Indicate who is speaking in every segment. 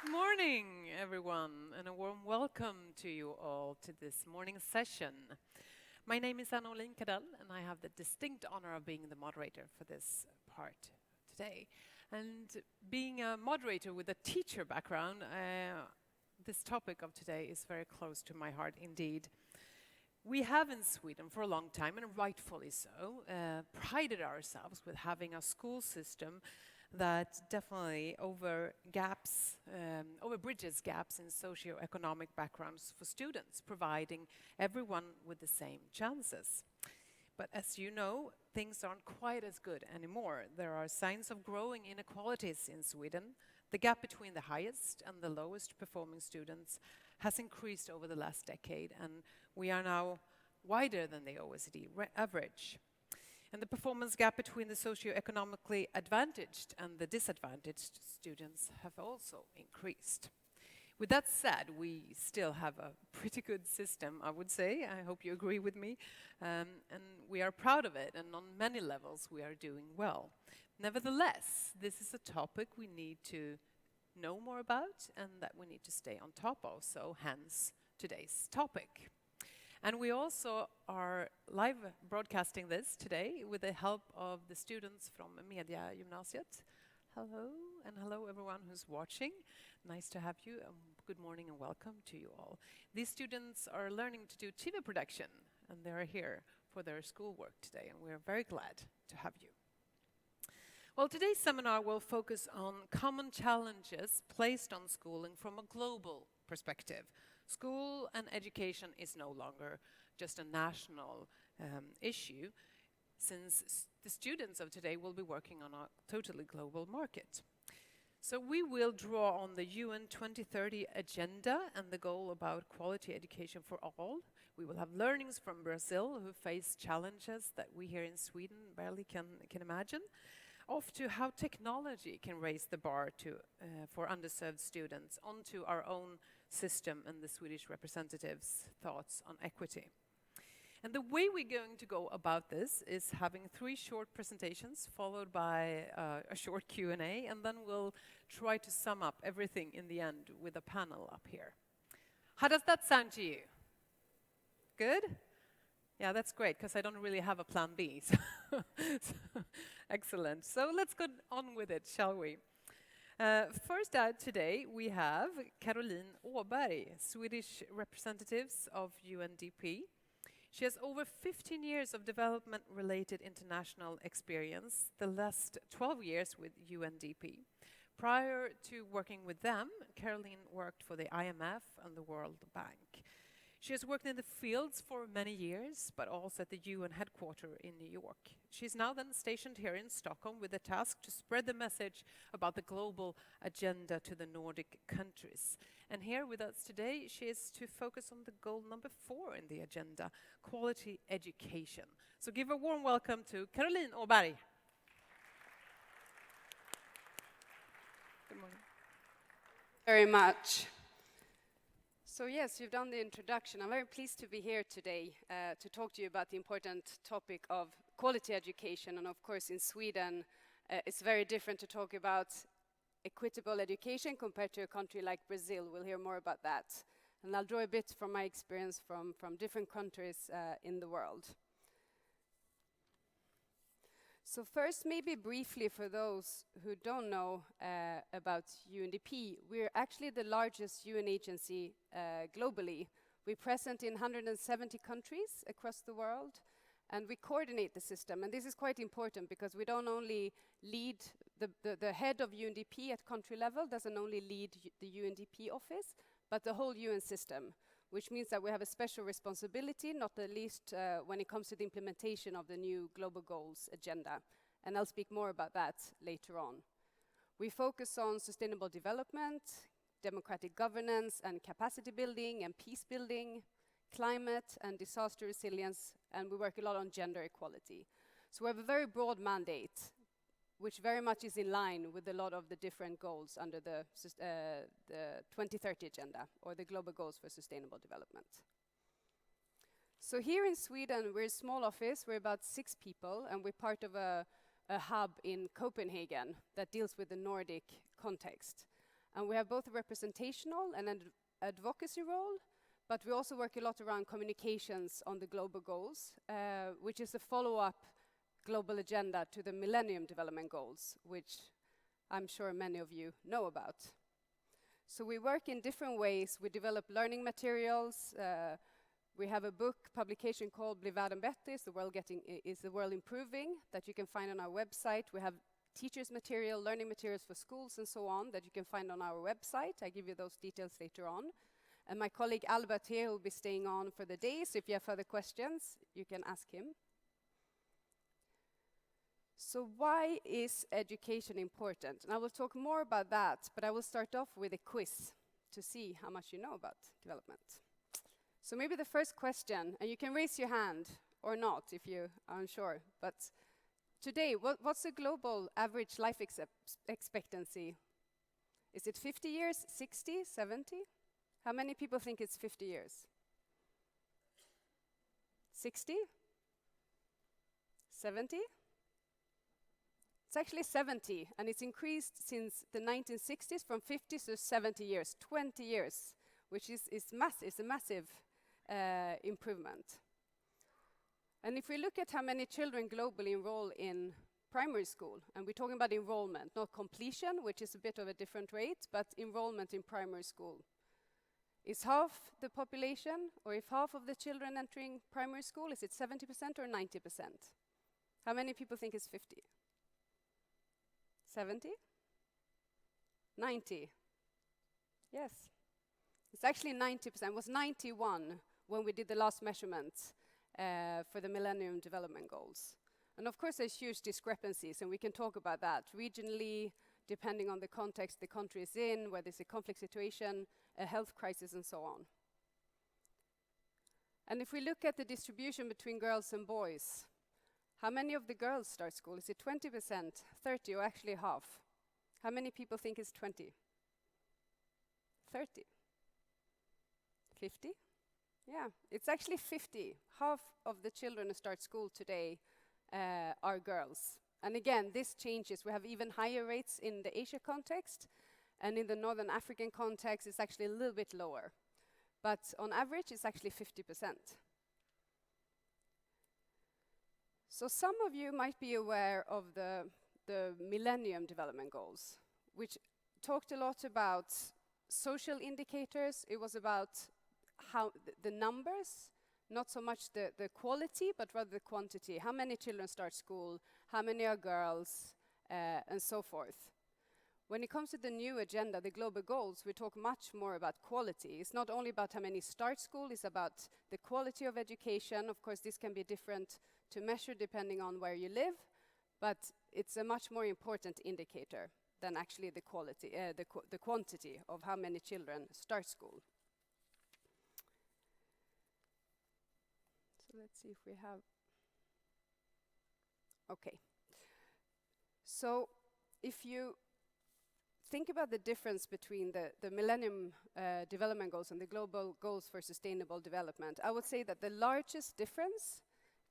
Speaker 1: Morning, everyone, and a warm welcome to you all to this morning session. My name is Olin Kardell, and I have the distinct honor of being the moderator for this part today. And being a moderator with a teacher background, this topic of today is very close to my heart indeed. We have in Sweden for a long time, and rightfully so, prided ourselves with having a school system that definitely overbridges gaps in socioeconomic backgrounds for students, providing everyone with the same chances. But as you know, things aren't quite as good anymore. There are signs of growing inequalities in Sweden. The gap between the highest and the lowest performing students has increased over the last decade, and we are now wider than the OECD average. And the performance gap between the socioeconomically advantaged and the disadvantaged students have also increased. With that said, we still have a pretty good system, I would say. I hope you agree with me. And we are proud of it, and on many levels we are doing well. Nevertheless, this is a topic we need to know more about and that we need to stay on top of, so hence today's topic. And we also are live broadcasting this today with the help of the students from Media Gymnasiet. Hello, and hello everyone who's watching. Nice to have you. Good morning and welcome to you all. These students are learning to do TV production, and they're here for their schoolwork today, and we're very glad to have you. Well, today's seminar will focus on common challenges placed on schooling from a global perspective. School and education is no longer just a national issue, since the students of today will be working on a totally global market. So we will draw on the UN 2030 agenda and the goal about quality education for all. We will have learnings from Brazil, who face challenges that we here in Sweden barely can imagine, off to how technology can raise the bar for underserved students, onto our own system and the Swedish representatives' thoughts on equity. And the way we're going to go about this is having 3 short presentations followed by a short Q&A, and then we'll try to sum up everything in the end with a panel up here. How does that sound to you? Good? Yeah, that's great, because I don't really have a plan B. So excellent. So let's go on with it, shall we? First out today, we have Caroline Åberg, Swedish representatives of UNDP. She has over 15 years of development-related international experience, the last 12 years with UNDP. Prior to working with them, Caroline worked for the IMF and the World Bank. She has worked in the fields for many years, but also at the UN headquarters in New York. She's now then stationed here in Stockholm with the task to spread the message about the global agenda to the Nordic countries. And here with us today, she is to focus on the goal number 4 in the agenda, quality education. So give a warm welcome to Caroline Åberg. Good morning.
Speaker 2: Very much. So yes, you've done the introduction. I'm very pleased to be here today to talk to you about the important topic of quality education. And of course, in Sweden, it's very different to talk about equitable education compared to a country like Brazil. We'll hear more about that. And I'll draw a bit from my experience from different countries in the world. So first, maybe briefly for those who don't know about UNDP, we're actually the largest UN agency globally. We're present in 170 countries across the world, and we coordinate the system. And this is quite important because we don't only lead, the head of UNDP at country level doesn't only lead the UNDP office, but the whole UN system, which means that we have a special responsibility, not the least when it comes to the implementation of the new Global Goals agenda. And I'll speak more about that later on. We focus on sustainable development, democratic governance and capacity building and peace building, climate and disaster resilience, and we work a lot on gender equality. So we have a very broad mandate, which very much is in line with a lot of the different goals under the 2030 agenda, or the Global Goals for Sustainable Development. So here in Sweden, we're a small office, we're about 6 people, and we're part of a a hub in Copenhagen that deals with the Nordic context. And we have both a representational and an advocacy role, but we also work a lot around communications on the global goals, which is a follow-up global agenda to the Millennium Development Goals, which I'm sure many of you know about. So we work in different ways. We develop learning materials. We have a book publication called Bli världen bättre, is the world improving, that you can find on our website. We have teachers material, learning materials for schools and so on that you can find on our website. I give you those details later on. And my colleague Albert here will be staying on for the day, so if you have further questions, you can ask him. So why is education important? And I will talk more about that, but I will start off with a quiz to see how much you know about development. So maybe the first question, and you can raise your hand or not if you are unsure, but today, what's the global average life expectancy? Is it 50 years, 60, 70? How many people think it's 50 years? 60? 70? It's actually 70, and it's increased since the 1960s from 50 to 70 years, 20 years, which is a massive improvement. And if we look at how many children globally enroll in primary school, and we're talking about enrollment, not completion, which is a bit of a different rate, but enrollment in primary school. Is half the population, or if half of the children entering primary school, is it 70% or 90%? How many people think it's 50? 70? 90? Yes. It's actually 90%. It was 91 when we did the last measurement for the Millennium Development Goals. And of course there's huge discrepancies, and we can talk about that regionally, depending on the context the country is in, whether it's a conflict situation, a health crisis, and so on. And if we look at the distribution between girls and boys, how many of the girls start school? Is it 20%, 30, or actually half? How many people think it's 20? 30? 50? Yeah, it's actually 50. Half of the children who start school today are girls. And again, this changes. We have even higher rates in the Asia context, and in the Northern African context, it's actually a little bit lower. But on average, it's actually 50%. So some of you might be aware of the Millennium Development Goals, which talked a lot about social indicators. It was about how the numbers, not so much the quality, but rather the quantity. How many children start school, how many are girls, and so forth. When it comes to the new agenda, the global goals, we talk much more about quality. It's not only about how many start school, it's about the quality of education. Of course, this can be different to measure depending on where you live, but it's a much more important indicator than actually the quality, the quantity of how many children start school. So let's see if we have. Okay. So if you think about the difference between the Millennium Development Goals and the Global Goals for Sustainable Development, I would say that the largest difference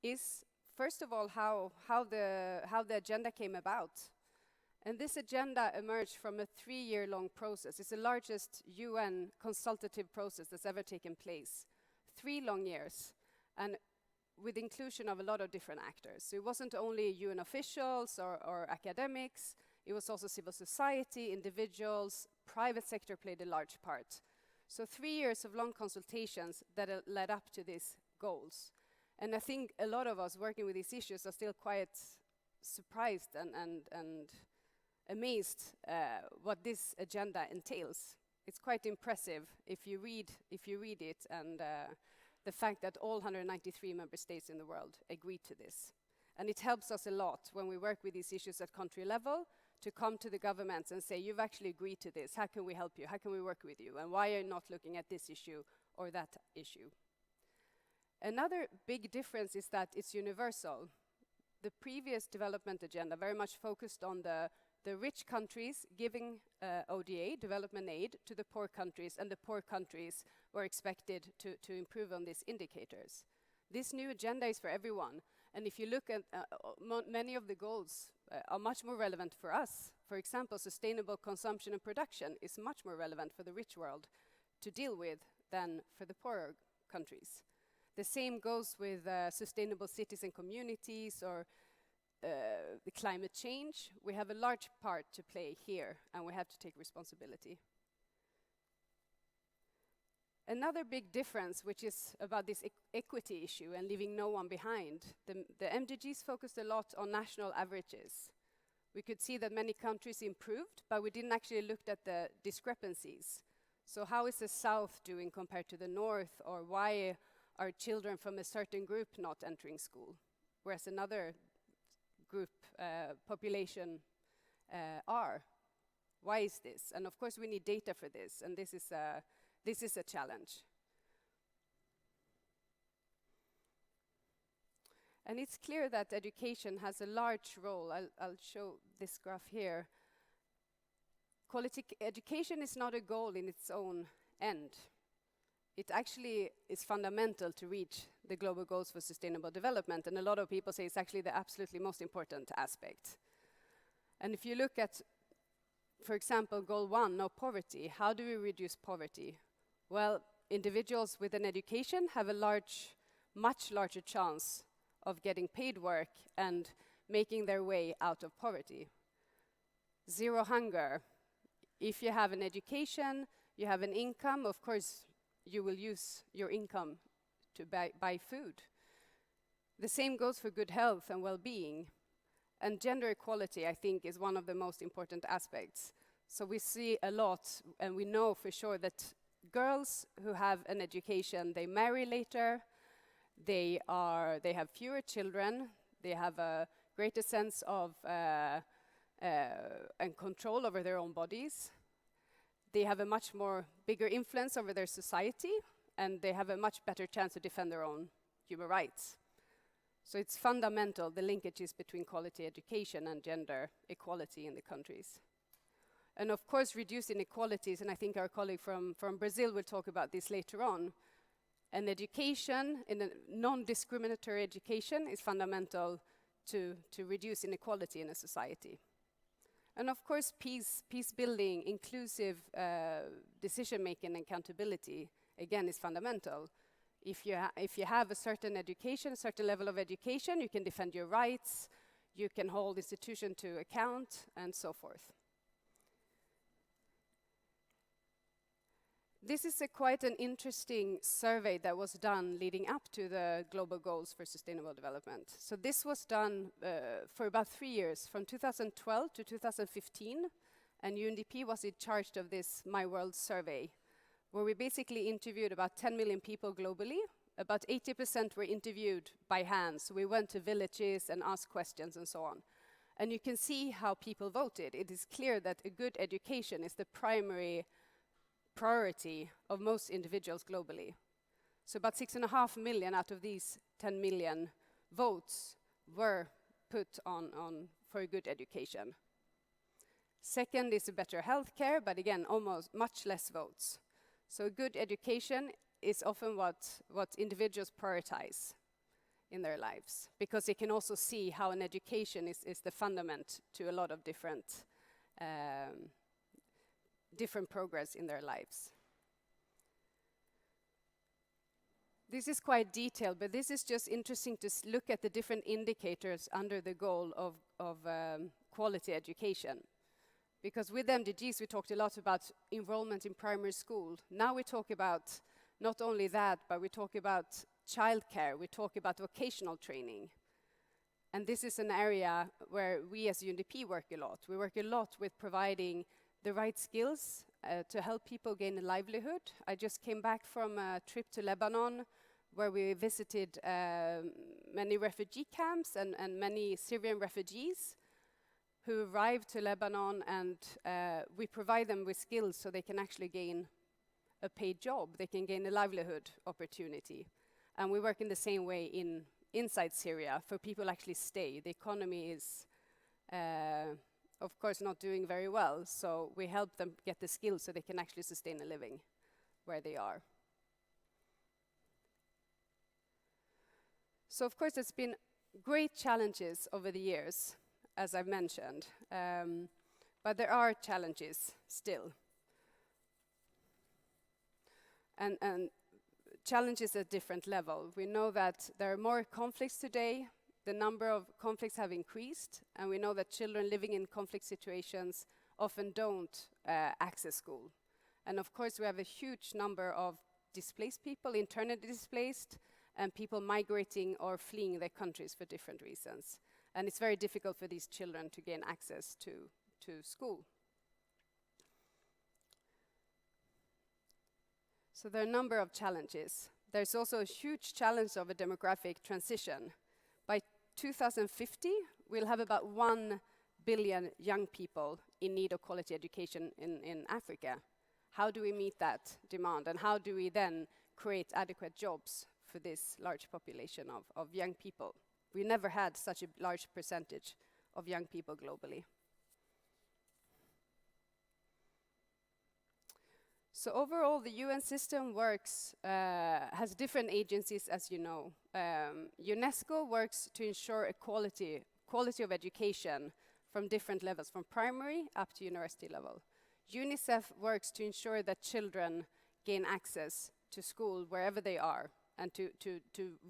Speaker 2: is, first of all, how the agenda came about. And this agenda emerged from a 3-year-long process. It's the largest UN consultative process that's ever taken place. 3 long years, and with inclusion of a lot of different actors. So it wasn't only UN officials or academics, it was also civil society, individuals, private sector played a large part. So 3 years of long consultations that led up to these goals. And I think a lot of us working with these issues are still quite surprised and amazed what this agenda entails. It's quite impressive if you read it, and the fact that all 193 member states in the world agreed to this. And it helps us a lot when we work with these issues at country level to come to the governments and say, you've actually agreed to this, how can we help you, how can we work with you, and why are you not looking at this issue or that issue? Another big difference is that it's universal. The previous development agenda very much focused on the rich countries giving ODA, development aid, to the poor countries, and the poor countries were expected to improve on these indicators. This new agenda is for everyone, And if you look at many of the goals are much more relevant for us. For example, sustainable consumption and production is much more relevant for the rich world to deal with than for the poorer countries. The same goes with sustainable cities and communities, or the climate change. We have a large part to play here, and we have to take responsibility. Another big difference, which is about this equity issue and leaving no one behind, the MDGs focused a lot on national averages. We could see that many countries improved, but we didn't actually look at the discrepancies. So how is the South doing compared to the North, or why are children from a certain group not entering school, whereas another group population are? Why is this? And of course we need data for this, and this is a challenge. And it's clear that education has a large role. I'll show this graph here. Quality education is not a goal in its own end. It actually is fundamental to reach the global goals for sustainable development, and a lot of people say it's actually the absolutely most important aspect. And if you look at, for example, goal 1, no poverty, how do we reduce poverty? Well, individuals with an education have a much larger chance of getting paid work and making their way out of poverty. Zero hunger. If you have an education, you have an income, of course, you will use your income to buy food. The same goes for good health and well-being. And gender equality, I think, is one of the most important aspects. So we see a lot, and we know for sure that girls who have an education, they marry later, they have fewer children, they have a greater sense of and control over their own bodies. They have a much more bigger influence over their society, and they have a much better chance to defend their own human rights. So it's fundamental, the linkages between quality education and gender equality in the countries. And of course, reduce inequalities, and I think our colleague from Brazil will talk about this later on. And education, in a non-discriminatory education, is fundamental to reduce inequality in a society. And of course, peace building, inclusive decision-making and accountability, again, is fundamental. If you have a certain education, a certain level of education, you can defend your rights, you can hold institutions to account, and so forth. This is quite an interesting survey that was done leading up to the Global Goals for Sustainable Development. So this was done for about 3 years, from 2012 to 2015, and UNDP was in charge of this My World survey, where we basically interviewed about 10 million people globally. About 80% were interviewed by hand, so we went to villages and asked questions and so on. And you can see how people voted. It is clear that a good education is the primary priority of most individuals globally. So about 6.5 million out of these 10 million votes were put on for a good education. Second is a better healthcare, but again, almost much less votes. So good education is often what individuals prioritize in their lives, because they can also see how an education is the fundament to a lot of different progress in their lives. This is quite detailed, but this is just interesting to look at the different indicators under the goal of quality education. Because with MDGs we talked a lot about enrollment in primary school. Now we talk about not only that, but we talk about childcare, we talk about vocational training. And this is an area where we as UNDP work a lot. We work a lot with providing the right skills to help people gain a livelihood. I just came back from a trip to Lebanon where we visited many refugee camps and many Syrian refugees who arrived to Lebanon, and we provide them with skills so they can actually gain a paid job, they can gain a livelihood opportunity. And we work in the same way inside Syria for people actually stay. The economy is of course not doing very well, so we help them get the skills so they can actually sustain a living where they are. So of course there's been great challenges over the years, as I've mentioned, but there are challenges still. And challenges at different level. We know that there are more conflicts today, the number of conflicts have increased, and we know that children living in conflict situations often don't access school. And of course we have a huge number of displaced people, internally displaced, and people migrating or fleeing their countries for different reasons. And it's very difficult for these children to gain access to school. So there are a number of challenges. There's also a huge challenge of a demographic transition. By 2050, we'll have about 1 billion young people in need of quality education in Africa. How do we meet that demand, and how do we then create adequate jobs for this large population of young people? We never had such a large percentage of young people globally. So overall, the UN system works, has different agencies, as you know. UNESCO works to ensure quality of education from different levels, from primary up to university level. UNICEF works to ensure that children gain access to school wherever they are, and to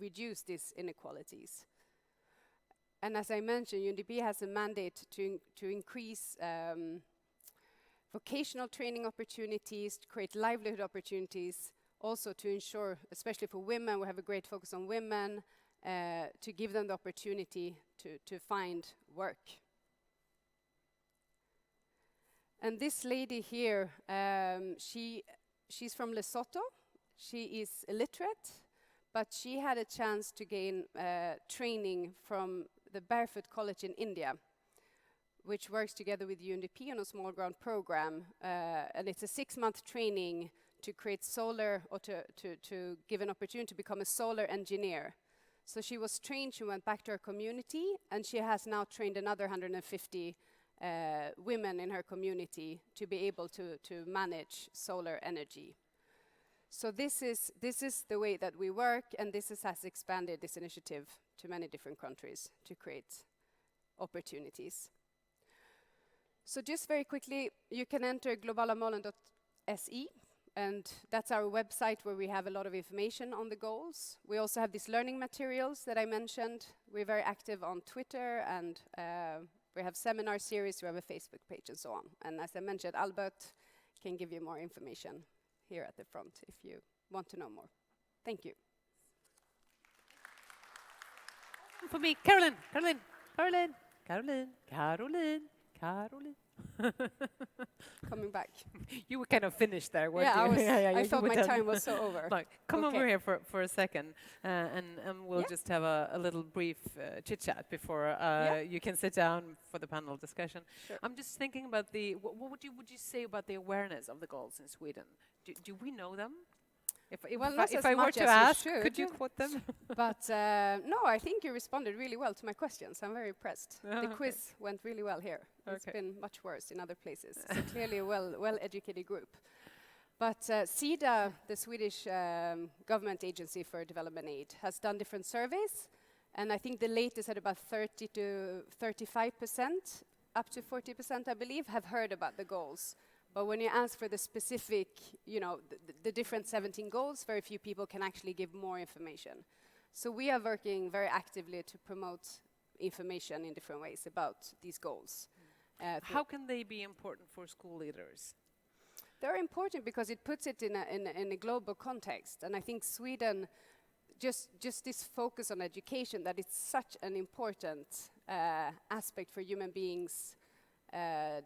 Speaker 2: reduce these inequalities. And as I mentioned, UNDP has a mandate to increase vocational training opportunities, to create livelihood opportunities, also to ensure, especially for women, we have a great focus on women, to give them the opportunity to find work. And this lady here, she's from Lesotho. She is illiterate, but she had a chance to gain training from the Barefoot College in India, which works together with UNDP on a small ground program, and it's a 6-month training to create solar, or to give an opportunity to become a solar engineer. So she was trained, she went back to her community, and she has now trained another 150 women in her community to be able to manage solar energy. So this is the way that we work, and this has expanded this initiative to many different countries to create opportunities. So just very quickly, you can enter globalamålen.se, and that's our website where we have a lot of information on the goals. We also have these learning materials that I mentioned. We're very active on Twitter, and we have seminar series, we have a Facebook page, and so on. And as I mentioned, Albert can give you more information here at the front if you want to know more. Thank you.
Speaker 1: For me, Caroline.
Speaker 2: Coming back.
Speaker 1: You were kind of finished there, weren't
Speaker 2: Yeah,
Speaker 1: you?
Speaker 2: I thought my time was so over.
Speaker 1: Like, come over here for a second, and we'll just have a little brief chit-chat before you can sit down for the panel discussion.
Speaker 2: Sure.
Speaker 1: I'm just thinking about what would you say about the awareness of the goals in Sweden? Do we know them? If I were to ask, could you quote them?
Speaker 2: But no, I think you responded really well to my questions. I'm very impressed. The quiz went really well here. It's been much worse in other places. So clearly a well-educated group. But SIDA, the Swedish government agency for development aid, has done different surveys, and I think the latest at about 30 to 35%, up to 40%, I believe, have heard about the goals. But when you ask for the specific, the different 17 goals, very few people can actually give more information. So we are working very actively to promote information in different ways about these goals.
Speaker 1: How can they be important for school leaders?
Speaker 2: They're important because it puts it in a global context. And I think Sweden, just this focus on education, that it's such an important aspect for human beings'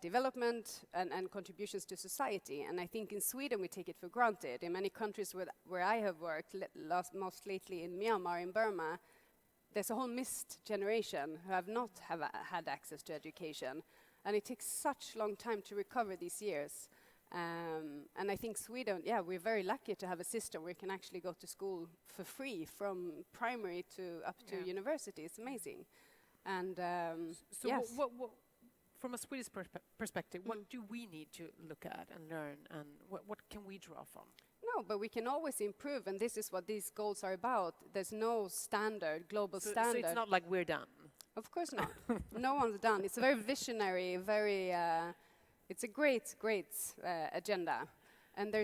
Speaker 2: development and contributions to society. And I think in Sweden we take it for granted. In many countries where I have worked, most lately in Myanmar, in Burma, there's a whole missed generation who have not had access to education. And it takes such long time to recover these years. And I think Sweden, we're very lucky to have a system where you can actually go to school for free from primary to up to university. It's amazing. And
Speaker 1: so what from a Swedish perspective, what do we need to look at and learn, and what can we draw from?
Speaker 2: No, No, but we can always improve, and this is what these goals are about. There's no standard, global standard.
Speaker 1: So it's not like we're done.
Speaker 2: Of course not. No one's done. It's a very visionary, it's a great agenda. And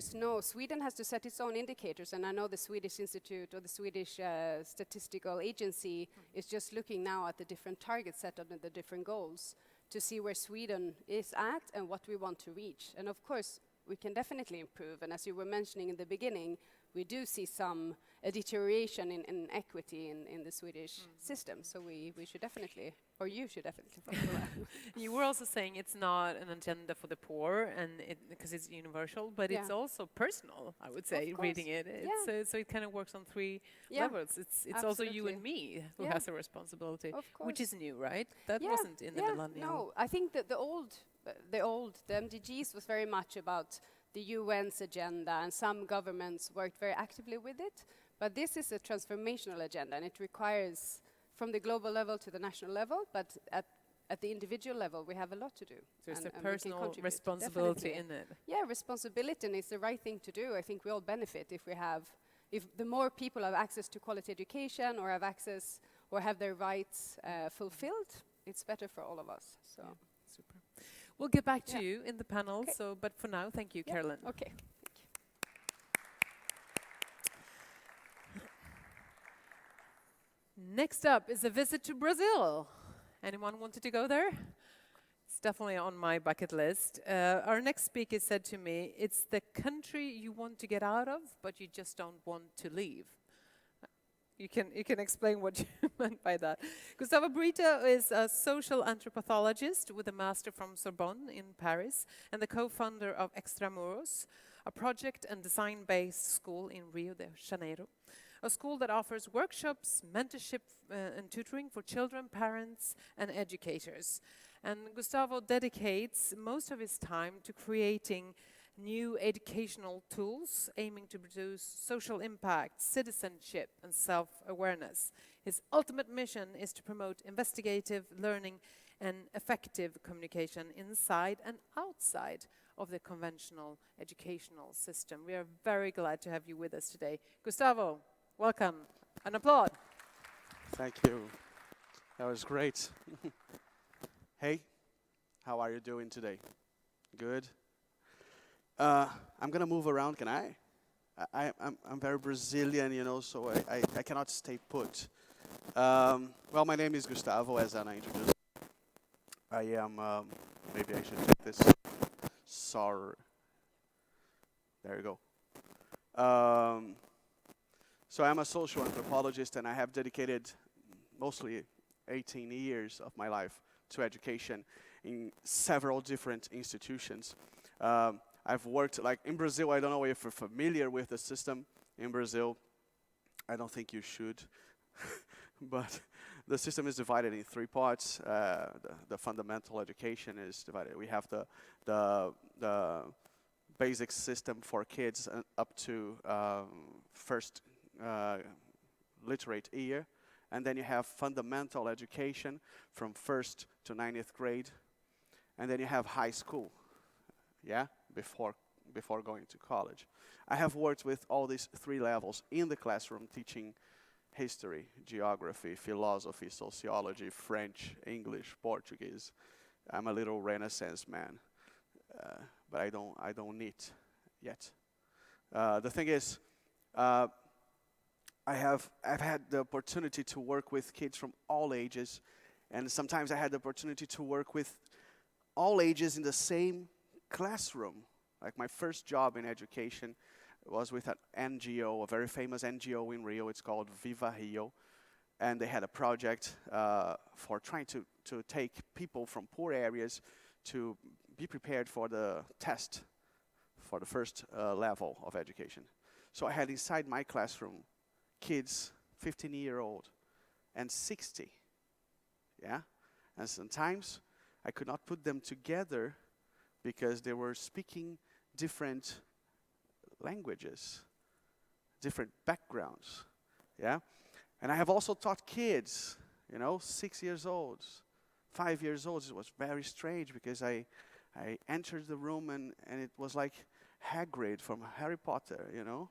Speaker 2: Sweden has to set its own indicators, and I know the Swedish Institute or the Swedish Statistical Agency is just looking now at the different targets set up and the different goals to see where Sweden is at and what we want to reach. And of course, we can definitely improve. And as you were mentioning in the beginning, we do see a deterioration in equity in the Swedish system. So we should definitely, or you should definitely follow that.
Speaker 1: You were also saying it's not an agenda for the poor, and because it's universal, but it's also personal. I would say, reading it, so it kind of works on three levels. It's also you and me who has a responsibility, which is new, right? That wasn't in the Millennium.
Speaker 2: No, I think that the MDGs was very much about the UN's agenda, and some governments worked very actively with it. But this is a transformational agenda, and it requires from the global level to the national level, but at the individual level, we have a lot to do.
Speaker 1: There's a personal responsibility in it.
Speaker 2: Yeah, responsibility, and it's the right thing to do. I think we all benefit if the more people have access to quality education or have access or have their rights fulfilled, it's better for all of us. So.
Speaker 1: Yeah, super. We'll get back to you in the panel. So, but for now, thank you, Carolyn.
Speaker 2: Okay.
Speaker 1: Next up is a visit to Brazil. Anyone wanted to go there? It's definitely on my bucket list. Our next speaker said to me, it's the country you want to get out of, but you just don't want to leave. You can explain what you meant by that. Gustavo Brito is a social anthropologist with a master from Sorbonne in Paris and the co-founder of Extramuros, a project and design-based school in Rio de Janeiro, a school that offers workshops, mentorship and tutoring for children, parents and educators. And Gustavo dedicates most of his time to creating new educational tools aiming to produce social impact, citizenship and self-awareness. His ultimate mission is to promote investigative learning and effective communication inside and outside of the conventional educational system. We are very glad to have you with us today. Gustavo, welcome. An applaud.
Speaker 3: Thank you. That was great. Hey, how are you doing today? Good? I'm gonna move around, can I? I'm very Brazilian, you know, so I cannot stay put. Well, my name is Gustavo, as Anna introduced. I am, maybe I should take this. Sorry. There you go. So I'm a social anthropologist, and I have dedicated mostly 18 years of my life to education in several different institutions. I've worked, like in Brazil, I don't know if you're familiar with the system in Brazil. I don't think you should. But the system is divided in three parts. The fundamental education is divided. We have the basic system for kids up to first literate year. And then you have fundamental education from 1st to 9th grade. And then you have high school. Yeah, before going to college. I have worked with all these three levels in the classroom, teaching history, geography, philosophy, sociology, French, English, Portuguese. I'm a little Renaissance man, but I don't need yet. The thing is, I've had the opportunity to work with kids from all ages, and sometimes I had the opportunity to work with all ages in the same classroom. Like my first job in education was with an NGO, a very famous NGO in Rio. It's called Viva Rio, and they had a project for trying to take people from poor areas to be prepared for the test for the first level of education. So I had inside my classroom kids 15-year-old and 60. Yeah, and sometimes I could not put them together because they were speaking different languages, different backgrounds, yeah? And I have also taught kids, 6 years old, 5 years old. It was very strange because I entered the room and it was like Hagrid from Harry Potter, you know,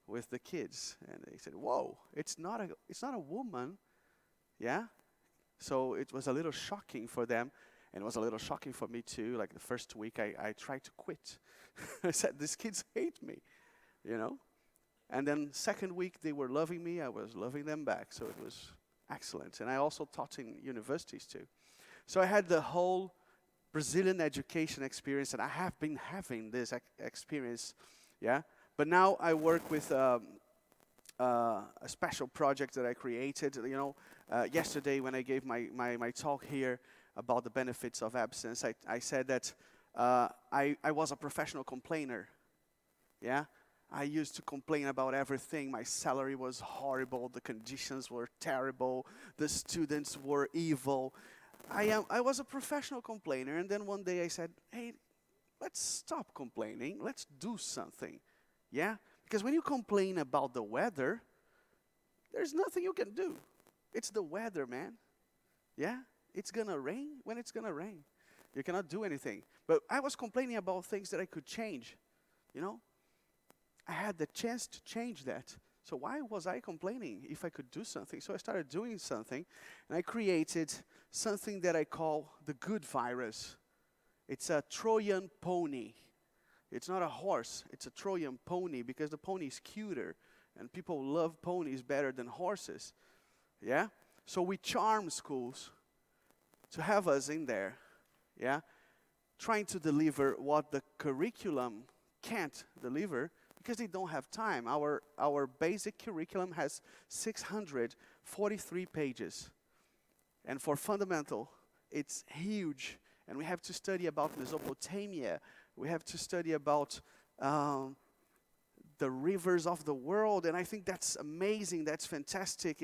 Speaker 3: with the kids. And they said, whoa, it's not a woman. Yeah? So it was a little shocking for them. And it was a little shocking for me too. Like the first week I tried to quit. I said, these kids hate me, you know. And then second week they were loving me, I was loving them back. So it was excellent. And I also taught in universities too. So I had the whole Brazilian education experience, and I have been having this experience, yeah. But now I work with a special project that I created. You know, yesterday when I gave my talk here about the benefits of absence, I said that I was a professional complainer, yeah. I used to complain about everything. My salary was horrible, the conditions were terrible, the students were evil. I was a professional complainer, and then one day I said, hey, let's stop complaining, let's do something, yeah? Because when you complain about the weather, there's nothing you can do. It's the weather, man, yeah? It's gonna rain when it's gonna rain. You cannot do anything. But I was complaining about things that I could change, you know? I had the chance to change that. So why was I complaining if I could do something? So I started doing something, and I created something that I call the good virus. It's a Trojan pony. It's not a horse, it's a Trojan pony, because the pony is cuter, and people love ponies better than horses, yeah? So we charm schools to have us in there, yeah? Trying to deliver what the curriculum can't deliver, because they don't have time. Our basic curriculum has 643 pages. And for fundamental, it's huge. And we have to study about Mesopotamia. We have to study about the rivers of the world. And I think that's amazing. That's fantastic.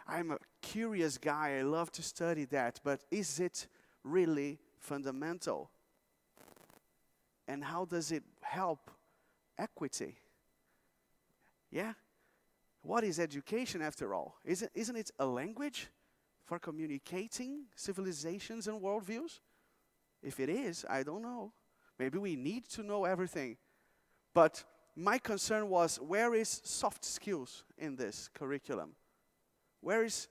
Speaker 3: I'm a curious guy. I love to study that. But is it really fundamental? And how does it help equity? Yeah? What is education after all? Isn't it a language for communicating civilizations and worldviews? If it is, I don't know. Maybe we need to know everything. But my concern was, where is soft skills in this curriculum? Where is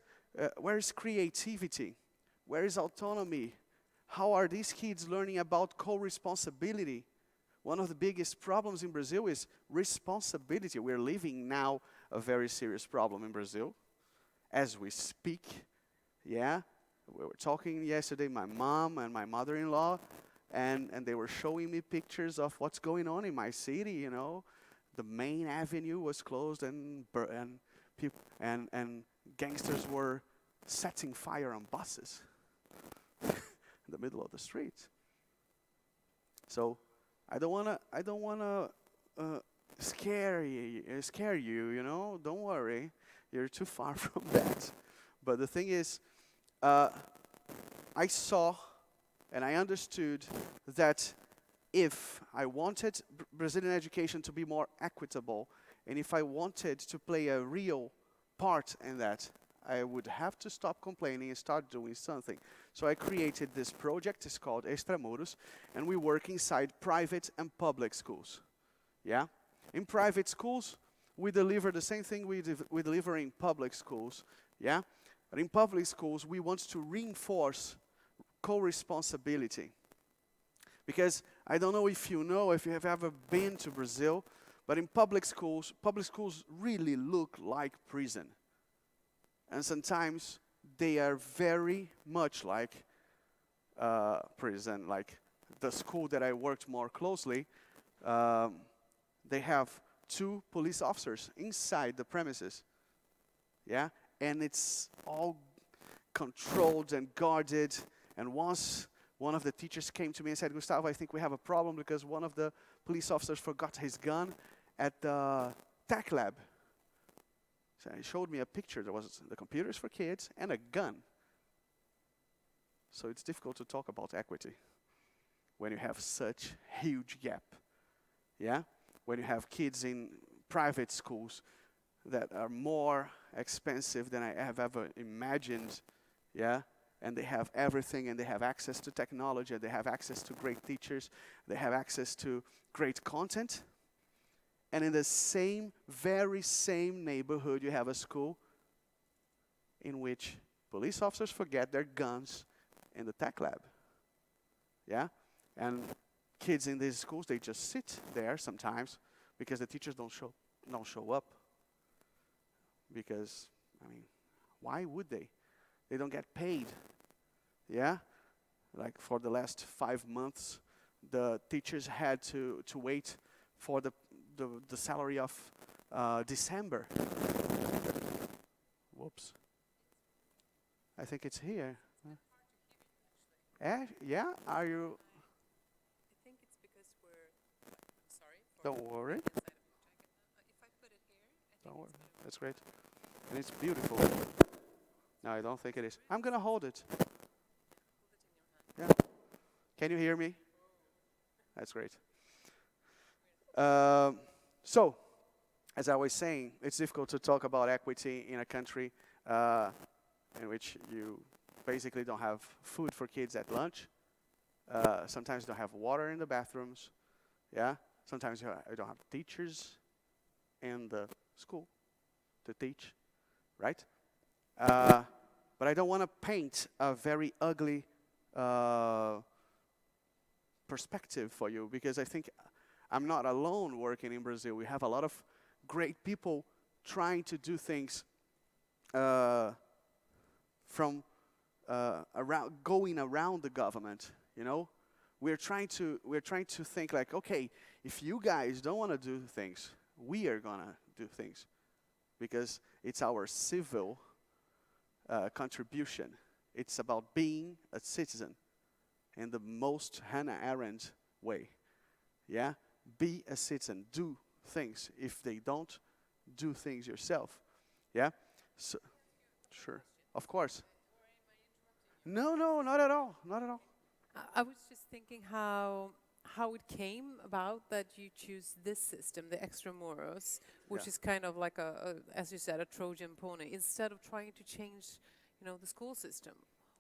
Speaker 3: creativity? Where is autonomy? How are these kids learning about co-responsibility? One of the biggest problems in Brazil is responsibility. We're living now a very serious problem in Brazil as we speak. Yeah, we were talking yesterday, my mom and my mother-in-law, and they were showing me pictures of what's going on in my city, you know. The main avenue was closed, and gangsters were setting fire on buses in the middle of the street. So I don't wanna scare you, you know. Don't worry, you're too far from that. But the thing is, I saw and I understood that if I wanted Brazilian education to be more equitable, and if I wanted to play a real part in that, I would have to stop complaining and start doing something. So I created this project. It's called Extramuros, and we work inside private and public schools. Yeah? In private schools, we deliver the same thing we deliver in public schools. Yeah? But in public schools, we want to reinforce co-responsibility. Because I don't know if you know, if you have ever been to Brazil, but in public schools really look like prison. And sometimes they are very much like prison. Like the school that I worked more closely, they have 2 police officers inside the premises. Yeah, and it's all controlled and guarded. And once one of the teachers came to me and said, Gustavo, I think we have a problem because one of the police officers forgot his gun at the tech lab. So he showed me a picture. There was the computers for kids and a gun. So it's difficult to talk about equity when you have such huge gap. Yeah? When you have kids in private schools that are more expensive than I have ever imagined. Yeah? and they have everything, and they have access to technology, and they have access to great teachers, they have access to great content. And in the very same neighborhood, you have a school in which police officers forget their guns in the tech lab. Yeah? And kids in these schools, they just sit there sometimes because the teachers don't show up. Because, I mean, why would they? They don't get paid. Yeah? Like for the last 5 months, the teachers had to wait for the salary of December. Whoops. I think it's here. Yeah? Are you?
Speaker 1: I think it's because I'm sorry.
Speaker 3: Don't worry.
Speaker 1: If I put it here,
Speaker 3: Don't worry. That's great. And it's beautiful. No, I don't think it is. I'm going to hold it. Yeah. Can you hear me? That's great. So, as I was saying, it's difficult to talk about equity in a country in which you basically don't have food for kids at lunch. Sometimes you don't have water in the bathrooms. Yeah. Sometimes you don't have teachers in the school to teach, right? But I don't want to paint a very ugly perspective for you, because I think I'm not alone working in Brazil. We have a lot of great people trying to do things from going around the government. You know, we're trying to think like, okay, if you guys don't want to do things, we are gonna do things, because it's our civil contribution. It's about being a citizen in the most Hannah Arendt way. Yeah? Be a citizen. Do things. If they don't, do things yourself. Yeah? So, sure. Of course. No, not at all. Not at all.
Speaker 1: I was just thinking how it came about that you choose this system, the Extramuros, which is kind of like as you said, a Trojan pony, instead of trying to change, the school system.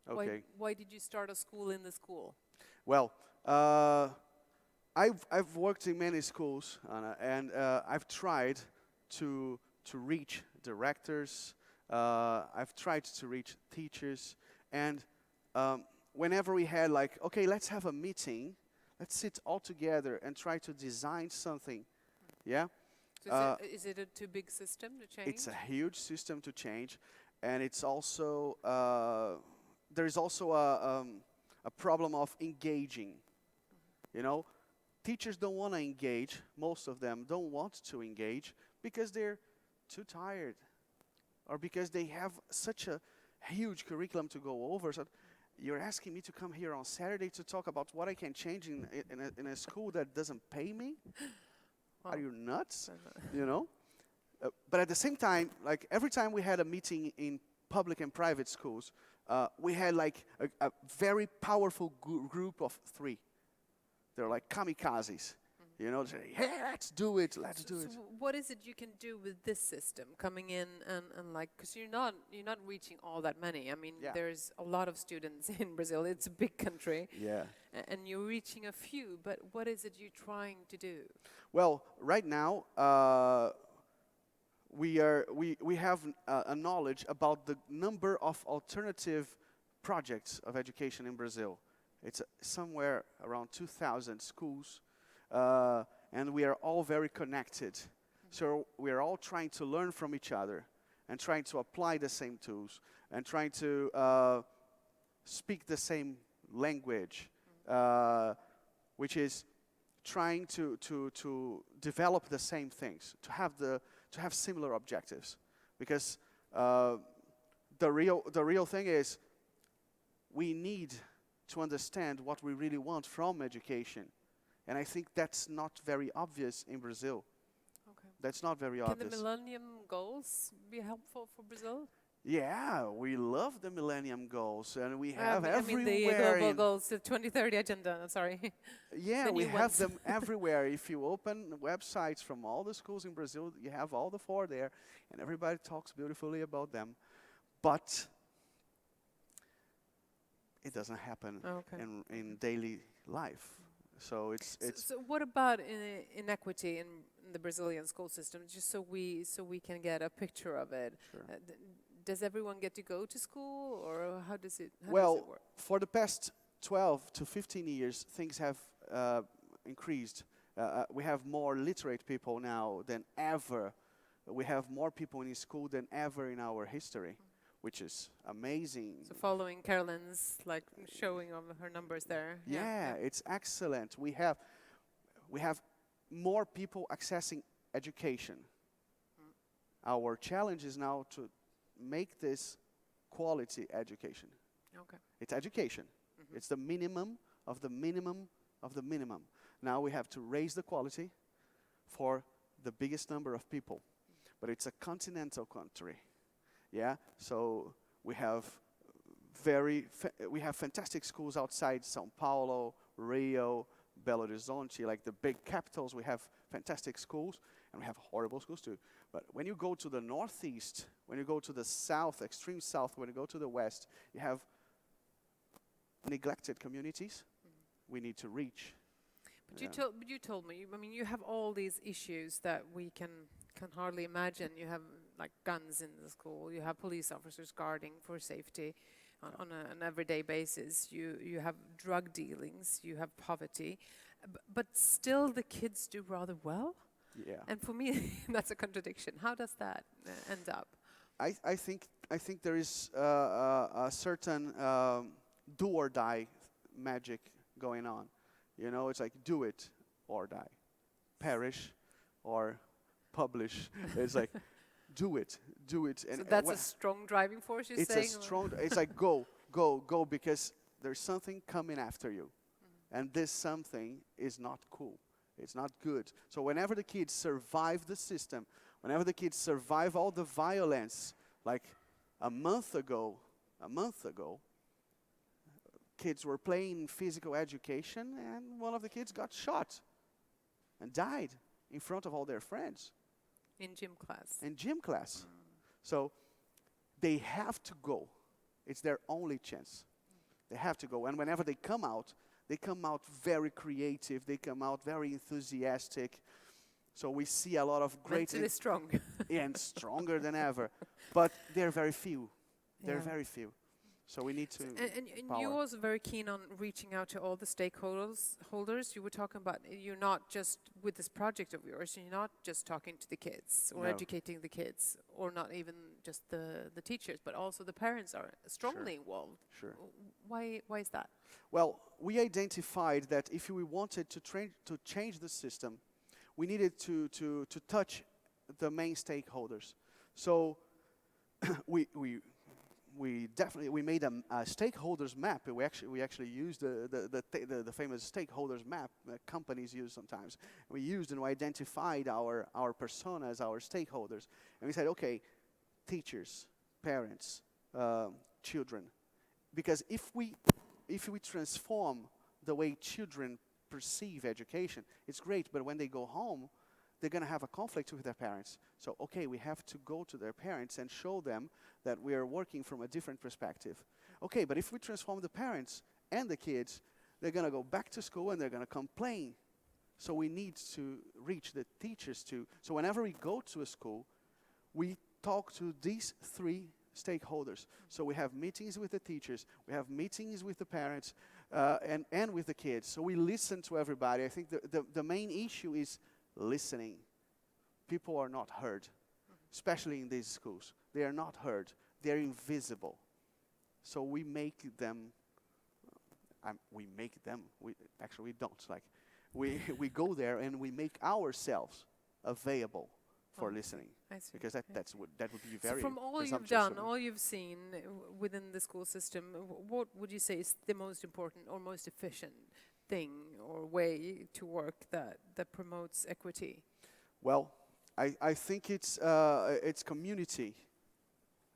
Speaker 3: Okay.
Speaker 1: Why did you start a school in the school?
Speaker 3: Well, I've worked in many schools, Anna, and I've tried to reach directors. I've tried to reach teachers, and whenever we had like, okay, let's have a meeting, let's sit all together and try to design something. Yeah.
Speaker 1: So is it a too big system to change?
Speaker 3: It's a huge system to change, and it's also there is also a problem of engaging. You know, teachers don't want to engage. Most of them don't want to engage because they're too tired, or because they have such a huge curriculum to go over. So you're asking me to come here on Saturday to talk about what I can change in a school that doesn't pay me?
Speaker 1: Well,
Speaker 3: are you nuts? You know? But at the same time, like every time we had a meeting in public and private schools, we had like a very powerful group of 3. They're like kamikazes. You know, say, hey, let's do it.
Speaker 1: So what is it you can do with this system coming in and like, because you're not reaching all that many. I mean, there's a lot of students in Brazil. It's a big country.
Speaker 3: Yeah.
Speaker 1: And you're reaching a few, but what is it you're trying to do?
Speaker 3: Well, right now, we have a knowledge about the number of alternative projects of education in Brazil. It's somewhere around 2,000 schools. And we are all very connected. So we are all trying to learn from each other and trying to apply the same tools and trying to speak the same language, which is trying to develop the same things, to have similar objectives. Because the real thing is we need to understand what we really want from education. And I think that's not very obvious in Brazil.
Speaker 1: Okay.
Speaker 3: That's not very obvious.
Speaker 1: Can the Millennium goals be helpful for Brazil?
Speaker 3: Yeah, we love the Millennium goals, and we have everywhere.
Speaker 1: I mean the global goals, the 2030 agenda. I'm sorry.
Speaker 3: Yeah, we have them everywhere. If you open websites from all the schools in Brazil, you have all the 4 there, and everybody talks beautifully about them. But it doesn't happen
Speaker 1: Okay.
Speaker 3: in daily life. So it's
Speaker 1: So what about inequity in the Brazilian school system? Just so we can get a picture of it.
Speaker 3: Sure.
Speaker 1: Does everyone get to go to school, or how does it
Speaker 3: well,
Speaker 1: work?
Speaker 3: for the past 12 to 15 years, things have increased. We have more literate people now than ever. We have more people in school than ever in our history, which is amazing.
Speaker 1: So following Carolyn's showing of her numbers there.
Speaker 3: Yeah, it's excellent. We have more people accessing education. Our challenge is now to make this quality education.
Speaker 1: Okay.
Speaker 3: It's education. It's the minimum of the minimum of the minimum. Now we have to raise the quality for the biggest number of people. But it's a continental country. Yeah, so we have fantastic schools outside São Paulo, Rio, Belo Horizonte, like the big capitals. We have fantastic schools, and we have horrible schools too. But when you go to the northeast, when you go to the south, extreme south, when you go to the west, you have neglected communities we need to reach.
Speaker 1: But you told me, I mean, you have all these issues that we can hardly imagine. You have guns in the school, you have police officers guarding for safety on an everyday basis, you have drug dealings, you have poverty, but still the kids do rather well?
Speaker 3: Yeah.
Speaker 1: And for me, that's a contradiction. How does that end up?
Speaker 3: I think there is a certain do or die magic going on. You know, it's like do it or die, perish or publish. It's like do it.
Speaker 1: And so that's a strong driving force, you're saying?
Speaker 3: It's a strong. It's like go, because there's something coming after you, and this something is not cool. It's not good. So whenever the kids survive the system, whenever the kids survive all the violence, like a month ago, kids were playing physical education, and one of the kids got shot and died in front of all their friends.
Speaker 1: In gym class.
Speaker 3: So they have to go. It's their only chance. They have to go. And whenever they come out very creative. They come out very enthusiastic. So we see a lot of great...
Speaker 1: Mentally strong.
Speaker 3: And stronger than ever. But they're very few. They're
Speaker 1: Yeah.
Speaker 3: very few. So we need to
Speaker 1: And
Speaker 3: power.
Speaker 1: you're also very keen on reaching out to all the stakeholders. You were talking about you're not just with this project of yours, you're not just talking to the kids or
Speaker 3: No.
Speaker 1: educating the kids, or not even just the teachers, but also the parents are strongly involved.
Speaker 3: Sure.
Speaker 1: Why is that?
Speaker 3: Well, we identified that if we wanted to change the system, we needed to touch the main stakeholders. So we made a stakeholders map. We actually used the famous stakeholders map that companies use sometimes. We used and we identified our personas, our stakeholders, and we said, okay, teachers, parents, children, because if we transform the way children perceive education, it's great, but when they go home, they're going to have a conflict with their parents. So, okay, we have to go to their parents and show them that we are working from a different perspective. Okay, but if we transform the parents and the kids, they're going to go back to school and they're going to complain. So we need to reach the teachers too. So whenever we go to a school, we talk to these three stakeholders. So we have meetings with the teachers, we have meetings with the parents, and with the kids. So we listen to everybody. I think the main issue is listening. People are not heard, especially in these schools. They are not heard. They're invisible. So we make them. We don't. Like, we go there and we make ourselves available for listening.
Speaker 1: I see.
Speaker 3: Because that would be very.
Speaker 1: So from all you've
Speaker 3: presumptuous
Speaker 1: done,
Speaker 3: of me.
Speaker 1: all you've seen within the school system, what would you say is the most important or most efficient thing or way to work that promotes equity?
Speaker 3: Well, I think it's community.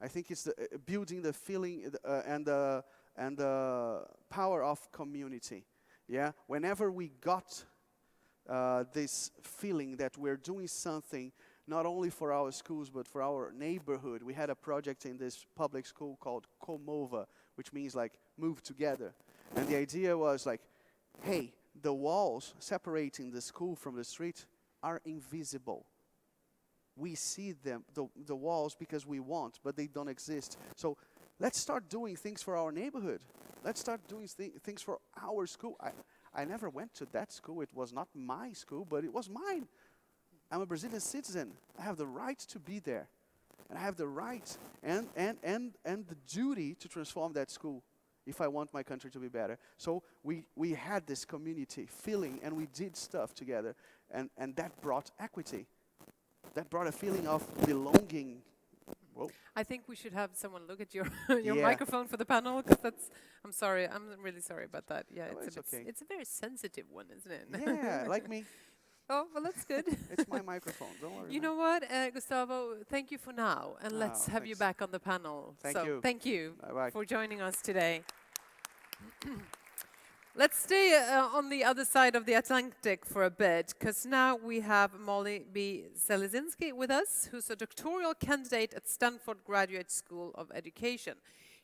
Speaker 3: I think it's building the feeling and the power of community. Yeah. Whenever we got this feeling that we're doing something not only for our schools but for our neighborhood, we had a project in this public school called Comova, which means like move together. And the idea was like, hey, the walls separating the school from the street are invisible. We see them, the walls, because we want, but they don't exist. So let's start doing things for our neighborhood. Let's start doing things for our school. I never went to that school. It was not my school, but it was mine. I'm a Brazilian citizen. I have the right to be there. And I have the right and the duty to transform that school if I want my country to be better. So we had this community feeling, and we did stuff together. And that brought equity. That brought a feeling of belonging. Whoa.
Speaker 1: I think we should have someone look at your
Speaker 3: Yeah.
Speaker 1: microphone for the panel, because that's. I'm sorry. I'm really sorry about that. Yeah,
Speaker 3: Oh, it's okay.
Speaker 1: It's a very sensitive one, isn't it?
Speaker 3: Yeah, like me.
Speaker 1: Oh, well, that's good.
Speaker 3: It's my microphone. Don't worry.
Speaker 1: You
Speaker 3: man.
Speaker 1: know what, Gustavo? Thank you for now, and let's have you
Speaker 3: thanks.
Speaker 1: back on the panel.
Speaker 3: Thank
Speaker 1: so
Speaker 3: you.
Speaker 1: Thank you
Speaker 3: Bye-bye.
Speaker 1: for joining us today. Let's stay on the other side of the Atlantic for a bit, because now we have Molly B. Zielezinski with us, who's a doctoral candidate at Stanford Graduate School of Education.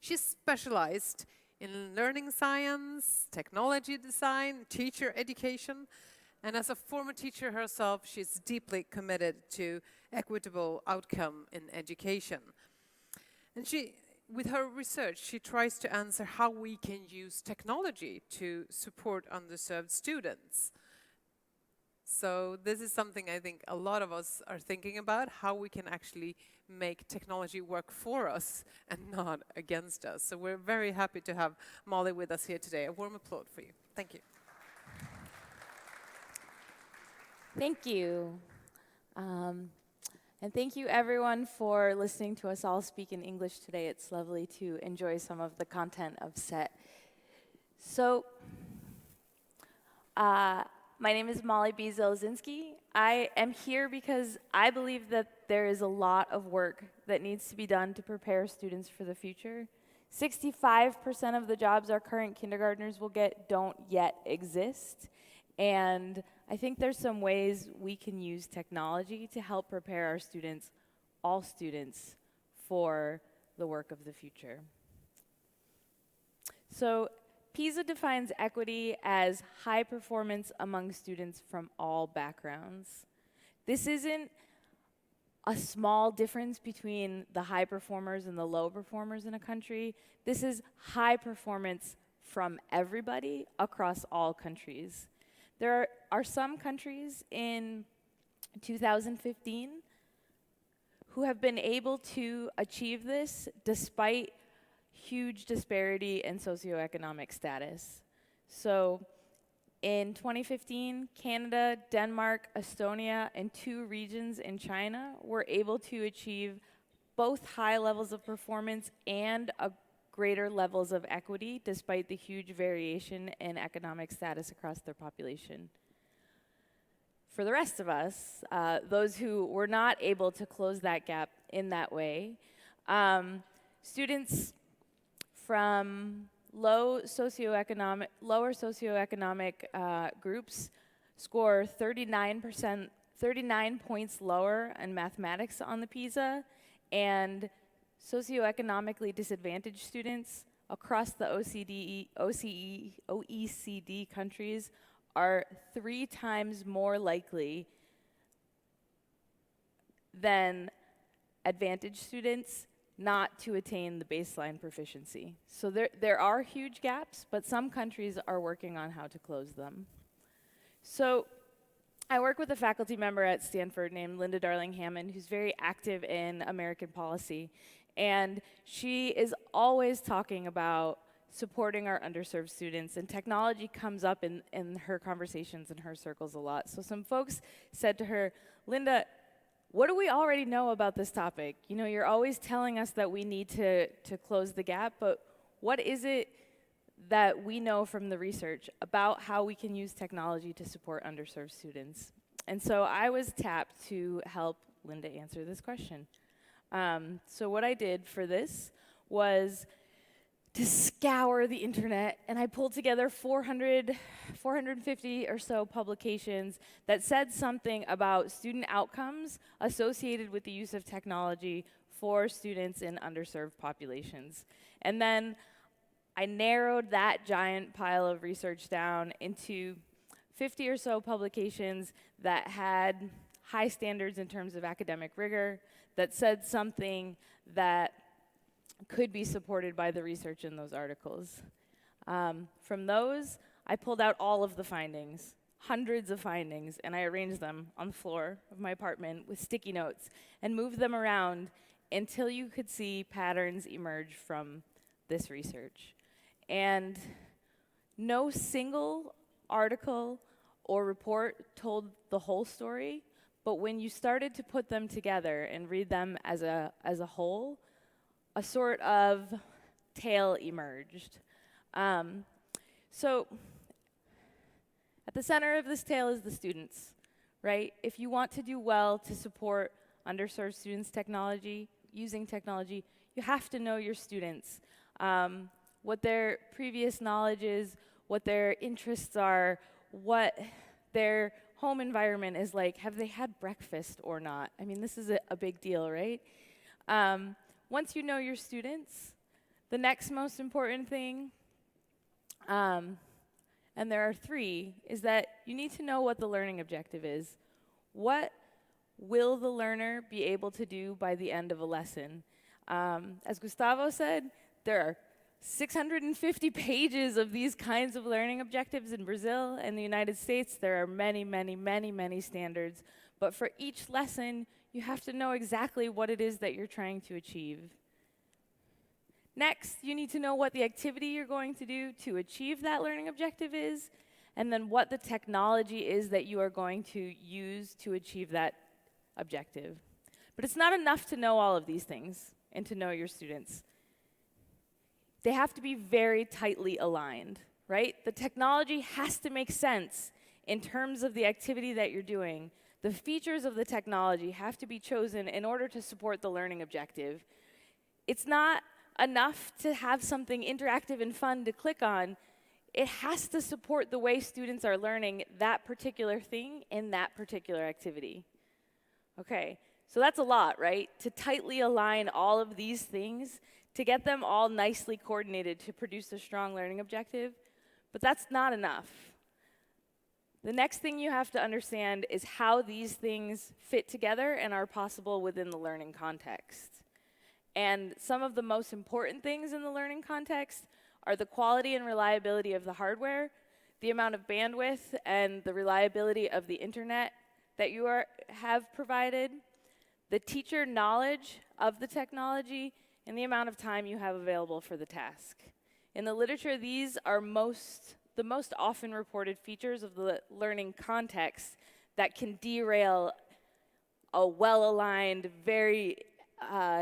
Speaker 1: She's specialized in learning science, technology design, teacher education, and as a former teacher herself, she's deeply committed to equitable outcome in education. And with her research, she tries to answer how we can use technology to support underserved students. So this is something I think a lot of us are thinking about, how we can actually make technology work for us and not against us. So we're very happy to have Molly with us here today. A warm applause for you. Thank you.
Speaker 4: Thank you. And thank you everyone for listening to us all speak in English today. It's lovely to enjoy some of the content of SET. So, my name is Molly B. Zielezinski. I am here because I believe that there is a lot of work that needs to be done to prepare students for the future. 65% of the jobs our current kindergartners will get don't yet exist. And I think there's some ways we can use technology to help prepare our students, all students, for the work of the future. So PISA defines equity as high performance among students from all backgrounds. This isn't a small difference between the high performers and the low performers in a country. This is high performance from everybody across all countries. There are some countries in 2015 who have been able to achieve this despite huge disparity in socioeconomic status. So in 2015, Canada, Denmark, Estonia, and 2 regions in China were able to achieve both high levels of performance and greater levels of equity despite the huge variation in economic status across their population. For the rest of us, those who were not able to close that gap in that way, students from lower socioeconomic groups score 39 points lower in mathematics on the PISA, and socioeconomically disadvantaged students across the OECD countries are 3 times more likely than advantaged students not to attain the baseline proficiency. So there are huge gaps, but some countries are working on how to close them. So I work with a faculty member at Stanford named Linda Darling-Hammond, who's very active in American policy. And she is always talking about supporting our underserved students, and technology comes up in her conversations in her circles a lot. So some folks said to her, Linda, what do we already know about this topic? You know, you're always telling us that we need to close the gap, but what is it that we know from the research about how we can use technology to support underserved students? And so I was tapped to help Linda answer this question. So what I did for this was to scour the internet, and I pulled together 450 or so publications that said something about student outcomes associated with the use of technology for students in underserved populations. And then I narrowed that giant pile of research down into 50 or so publications that had high standards in terms of academic rigor, that said something that could be supported by the research in those articles. From those, I pulled out all of the findings, hundreds of findings, and I arranged them on the floor of my apartment with sticky notes and moved them around until you could see patterns emerge from this research. And no single article or report told the whole story, but when you started to put them together and read them as a whole, a sort of tale emerged. So at the center of this tale is the students, right? If you want to do well to support underserved students' using technology, you have to know your students, what their previous knowledge is, what their interests are, what their home environment is like. Have they had breakfast or not? I mean, this is a big deal, right? Once you know your students, the next most important thing, and there are three, is that you need to know what the learning objective is. What will the learner be able to do by the end of a lesson? As Gustavo said, there are 650 pages of these kinds of learning objectives in Brazil. In the United States, there are many, many, many, many standards. But for each lesson, you have to know exactly what it is that you're trying to achieve. Next, you need to know what the activity you're going to do to achieve that learning objective is, and then what the technology is that you are going to use to achieve that objective. But it's not enough to know all of these things and to know your students. They have to be very tightly aligned, right? The technology has to make sense in terms of the activity that you're doing. The features of the technology have to be chosen in order to support the learning objective. It's not enough to have something interactive and fun to click on. It has to support the way students are learning that particular thing in that particular activity. Okay, so that's a lot, right? To tightly align all of these things, to get them all nicely coordinated to produce a strong learning objective, but that's not enough. The next thing you have to understand is how these things fit together and are possible within the learning context. And some of the most important things in the learning context are the quality and reliability of the hardware, the amount of bandwidth and the reliability of the internet that you have provided, the teacher knowledge of the technology, and the amount of time you have available for the task. In the literature, these are the most often reported features of the learning context that can derail a well-aligned, very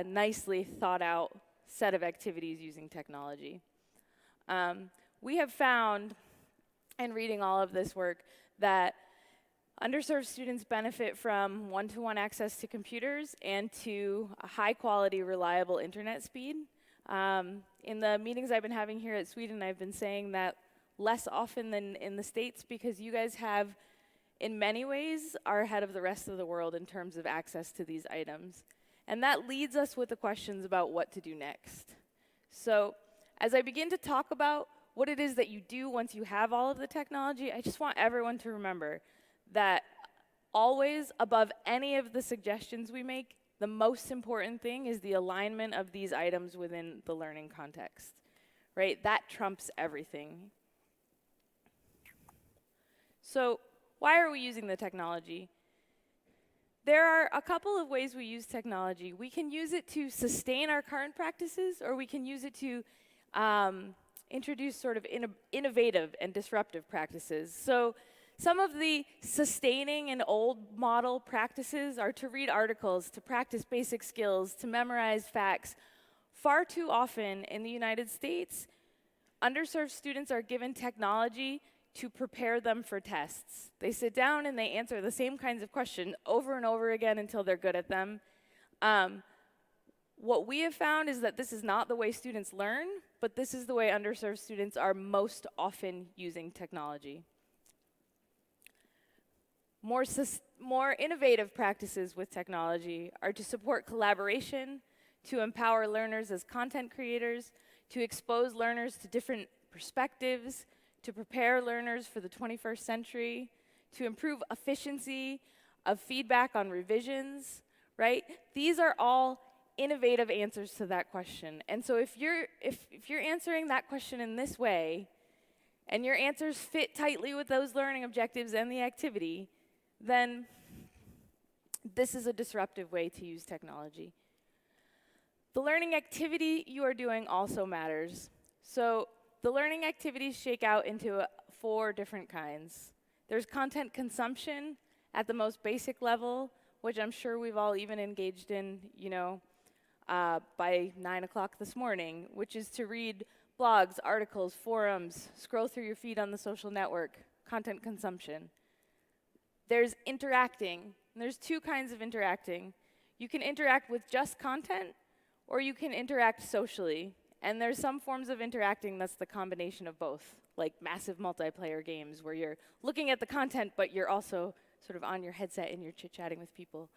Speaker 4: nicely thought out set of activities using technology. We have found, in reading all of this work, that underserved students benefit from one-to-one access to computers and to a high-quality, reliable internet speed. In the meetings I've been having here at Sweden, I've been saying that less often than in the States because you guys have, in many ways, are ahead of the rest of the world in terms of access to these items. And that leads us with the questions about what to do next. So as I begin to talk about what it is that you do once you have all of the technology, I just want everyone to remember that always, above any of the suggestions we make, the most important thing is the alignment of these items within the learning context, right? That trumps everything. So why are we using the technology? There are a couple of ways we use technology. We can use it to sustain our current practices, or we can use it to introduce sort of innovative and disruptive practices. So some of the sustaining and old model practices are to read articles, to practice basic skills, to memorize facts. Far too often in the United States, underserved students are given technology to prepare them for tests. They sit down and they answer the same kinds of questions over and over again until they're good at them. What we have found is that this is not the way students learn, but this is the way underserved students are most often using technology. More innovative practices with technology are to support collaboration, to empower learners as content creators, to expose learners to different perspectives, to prepare learners for the 21st century, to improve efficiency of feedback on revisions, right? These are all innovative answers to that question. And so if you're answering that question in this way, and your answers fit tightly with those learning objectives and the activity, then this is a disruptive way to use technology. The learning activity you are doing also matters. So the learning activities shake out into 4 different kinds. There's content consumption at the most basic level, which I'm sure we've all even engaged in, by 9 o'clock this morning, which is to read blogs, articles, forums, scroll through your feed on the social network, content consumption. There's interacting. And there's 2 kinds of interacting. You can interact with just content, or you can interact socially. And there's some forms of interacting that's the combination of both, like massive multiplayer games where you're looking at the content, but you're also sort of on your headset and you're chit-chatting with people.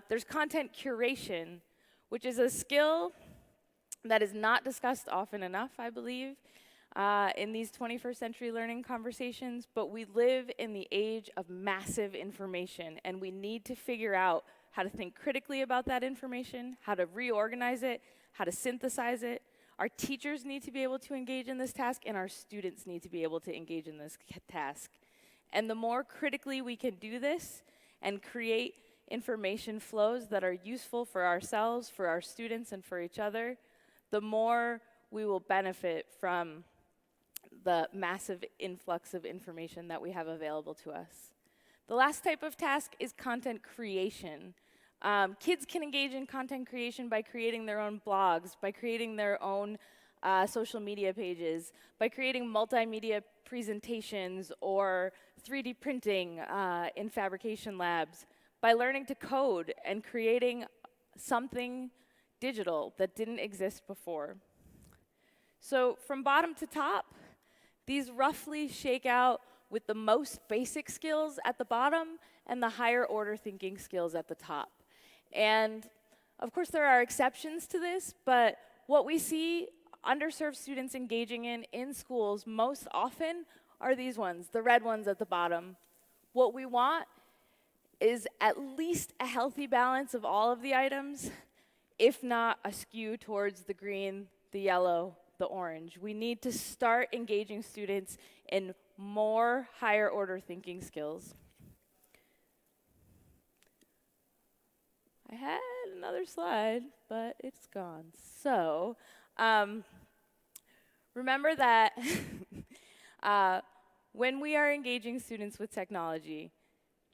Speaker 4: There's content curation, which is a skill that is not discussed often enough, I believe, in these 21st century learning conversations, but we live in the age of massive information, and we need to figure out how to think critically about that information, how to reorganize it, how to synthesize it. Our teachers need to be able to engage in this task, and our students need to be able to engage in this task. And the more critically we can do this and create information flows that are useful for ourselves, for our students, and for each other, the more we will benefit from the massive influx of information that we have available to us. The last type of task is content creation. Kids can engage in content creation by creating their own blogs, by creating their own social media pages, by creating multimedia presentations or 3D printing in fabrication labs, by learning to code and creating something digital that didn't exist before. So from bottom to top, these roughly shake out with the most basic skills at the bottom and the higher order thinking skills at the top. And of course there are exceptions to this, but what we see underserved students engaging in schools most often are these ones, the red ones at the bottom. What we want is at least a healthy balance of all of the items, if not a skew towards the green, the yellow, the orange. We need to start engaging students in more higher order thinking skills. I had another slide, but it's gone. So, remember that when we are engaging students with technology,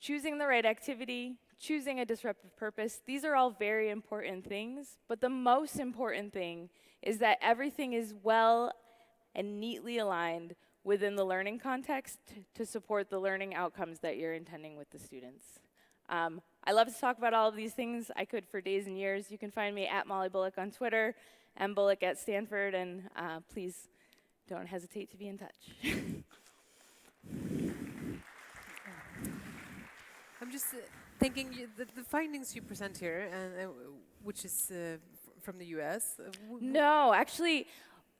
Speaker 4: choosing the right activity, choosing a disruptive purpose, these are all very important things, but the most important thing is that everything is well and neatly aligned within the learning context to support the learning outcomes that you're intending with the students. I love to talk about all of these things. I could for days and years. You can find me at Molly Bullock on Twitter, and Bullock at Stanford, and please don't hesitate to be in touch.
Speaker 1: I'm just thinking the findings you present here, which is from the US.
Speaker 4: No, actually,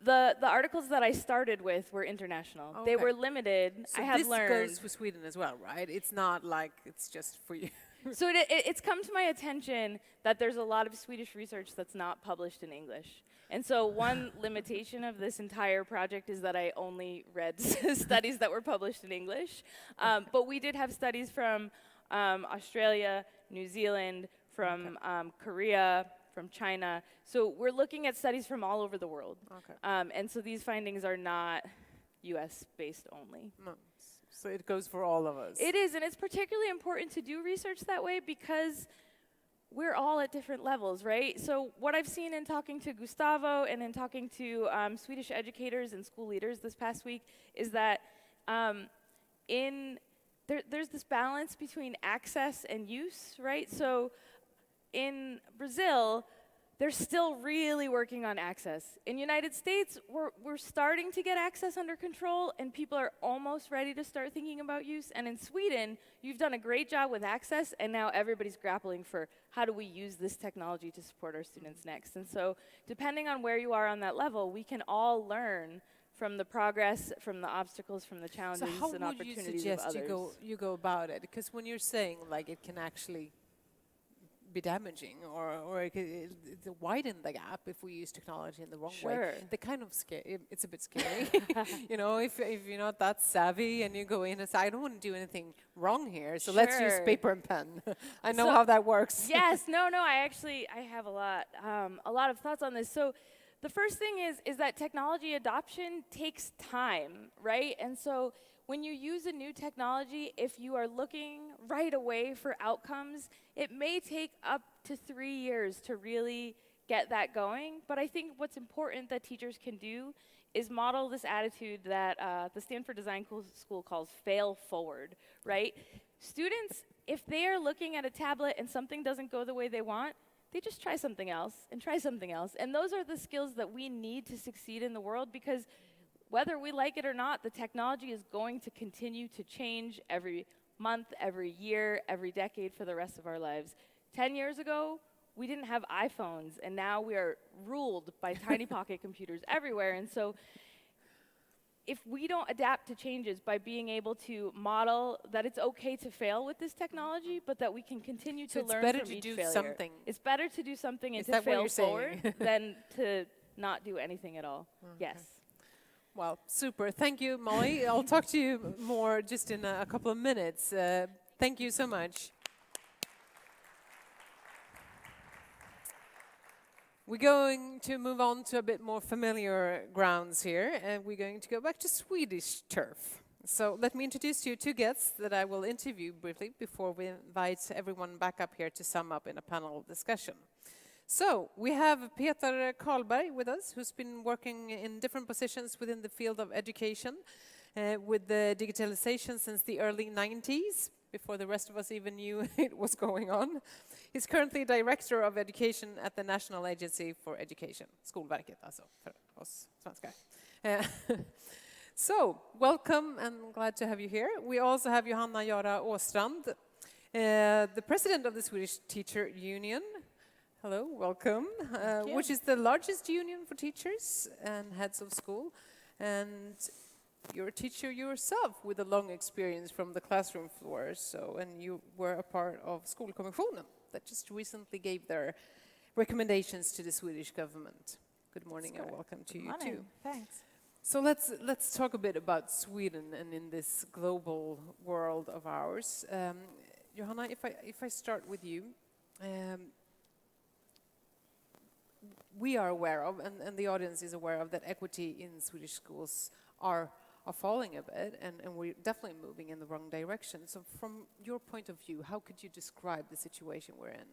Speaker 4: the articles that I started with were international.
Speaker 1: Okay.
Speaker 4: They were limited.
Speaker 1: So
Speaker 4: I have
Speaker 1: this
Speaker 4: learned.
Speaker 1: goes for Sweden as well, right? It's not like it's just for you.
Speaker 4: So it's come to my attention that there's a lot of Swedish research that's not published in English. And so one limitation of this entire project is that I only read studies that were published in English. But we did have studies from Australia, New Zealand, from Korea, from China. So we're looking at studies from all over the world.
Speaker 1: Okay.
Speaker 4: And so these findings are not US-based only.
Speaker 1: No. So it goes for all of us.
Speaker 4: It is, and it's particularly important to do research that way because we're all at different levels, right? So what I've seen in talking to Gustavo and in talking to Swedish educators and school leaders this past week is that there's this balance between access and use, right? So in Brazil, they're still really working on access. In United States, we're starting to get access under control, and people are almost ready to start thinking about use. And in Sweden, you've done a great job with access, and now everybody's grappling for how do we use this technology to support our students next. And so depending on where you are on that level, we can all learn from the progress, from the obstacles, from the challenges and opportunities of others.
Speaker 1: So how would you suggest you go about it? Because when you're saying like it can actually be damaging or it could widen the gap if we use technology in the wrong way. They're kind of scary. It's a bit scary. You know, if you're not that savvy and you go in and say, I don't want to do anything wrong here, so let's use paper and pen. I know how that works.
Speaker 4: Yes, no, I have a lot of thoughts on this. So the first thing is that technology adoption takes time, right? And so when you use a new technology, if you are looking right away for outcomes, it may take up to 3 years to really get that going. But I think what's important that teachers can do is model this attitude that the Stanford Design School calls fail forward, right? Students, if they are looking at a tablet and something doesn't go the way they want, they just try something else and try something else. And those are the skills that we need to succeed in the world, because whether we like it or not, the technology is going to continue to change every month, every year, every decade for the rest of our lives. 10 years ago, we didn't have iPhones, and now we are ruled by tiny pocket computers everywhere. And so if we don't adapt to changes by being able to model that it's okay to fail with this technology, but that we can continue to learn from each failure.
Speaker 1: Something.
Speaker 4: It's better to do something and to fail forward than to not do anything at all. Okay. Yes.
Speaker 1: Well, super. Thank you, Molly. I'll talk to you more just in a couple of minutes. Thank you so much. We're going to move on to a bit more familiar grounds here, and we're going to go back to Swedish turf. So let me introduce you two guests that I will interview briefly before we invite everyone back up here to sum up in a panel discussion. So we have Peter Karlberg with us, who's been working in different positions within the field of education with the digitalization since the early 90s, before the rest of us even knew it was going on. He's currently Director of Education at the National Agency for Education, Skolverket, alltså för oss svenskar. So, welcome and glad to have you here. We also have Johanna Jara Åstrand, the President of the Swedish Teacher Union. Hello, welcome, which is the largest union for teachers and heads of school. And you're a teacher yourself with a long experience from the classroom floor, and you were a part of Skolkommissionen that just recently gave their recommendations to the Swedish government. Good morning and welcome to you too.
Speaker 5: Thanks.
Speaker 1: So let's talk a bit about Sweden and in this global world of ours. Johanna, if I start with you. We are aware of, and the audience is aware of, that equity in Swedish schools are falling a bit, and we're definitely moving in the wrong direction. So from your point of view, how could you describe the situation we're in?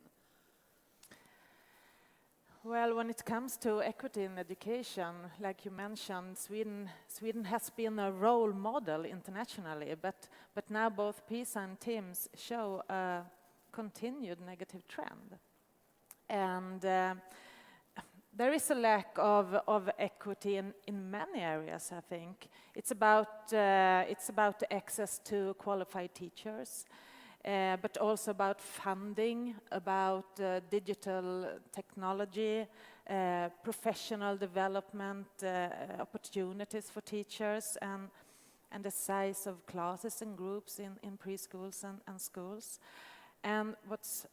Speaker 5: Well, when it comes to equity in education, like you mentioned, Sweden has been a role model internationally, but now both PISA and TIMSS show a continued negative trend. And there is a lack of equity in many areas, I think. It's about access to qualified teachers, but also about funding, about digital technology, professional development, opportunities for teachers, and the size of classes and groups in preschools and schools. And what's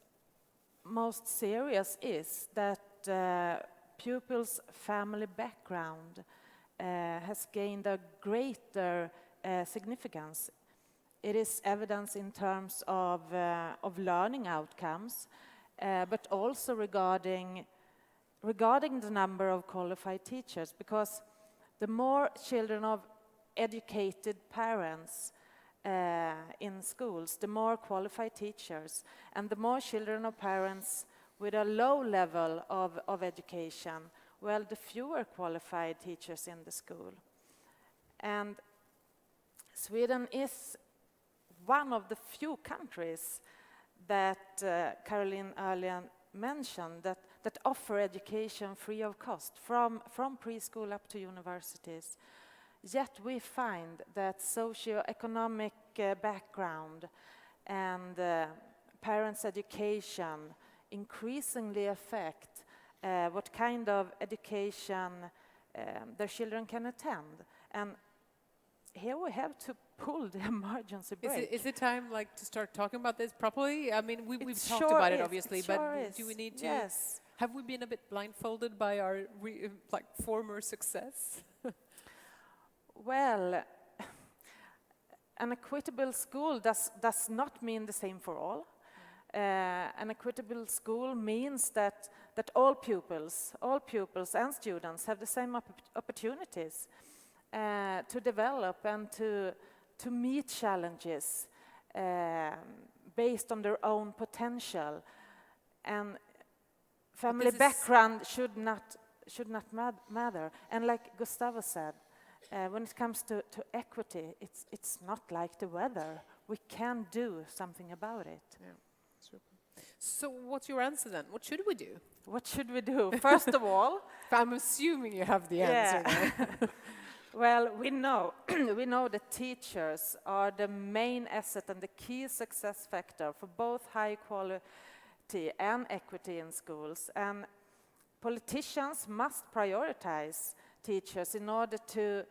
Speaker 5: most serious is that pupils' family background has gained a greater significance. It is evidence in terms of learning outcomes, but also regarding the number of qualified teachers, because the more children of educated parents in schools, the more qualified teachers, and the more children of parents with a low level of education, well, the fewer qualified teachers in the school. And Sweden is one of the few countries that Caroline earlier mentioned that offer education free of cost from preschool up to universities. Yet we find that socio-economic background and parents' education increasingly affect what kind of education their children can attend. And here we have to pull the emergency brake.
Speaker 1: Is it time like to start talking about this properly? I mean, we've talked
Speaker 5: sure
Speaker 1: about it
Speaker 5: is,
Speaker 1: obviously,
Speaker 5: it
Speaker 1: but
Speaker 5: sure is.
Speaker 1: do we need to?
Speaker 5: Yes.
Speaker 1: Have we been a bit blindfolded by our former success?
Speaker 5: Well, an equitable school does not mean the same for all. An equitable school means that all pupils and students have the same opportunities to develop and to meet challenges based on their own potential. And family background should not matter. And like Gustavo said, when it comes to equity, it's not like the weather. We can do something about it.
Speaker 1: Yeah, super. So what's your answer then? What should we do?
Speaker 5: What should we do? First of all,
Speaker 1: I'm assuming you have the answer now.
Speaker 5: Well, we know that teachers are the main asset and the key success factor for both high quality and equity in schools. And politicians must prioritize teachers in order to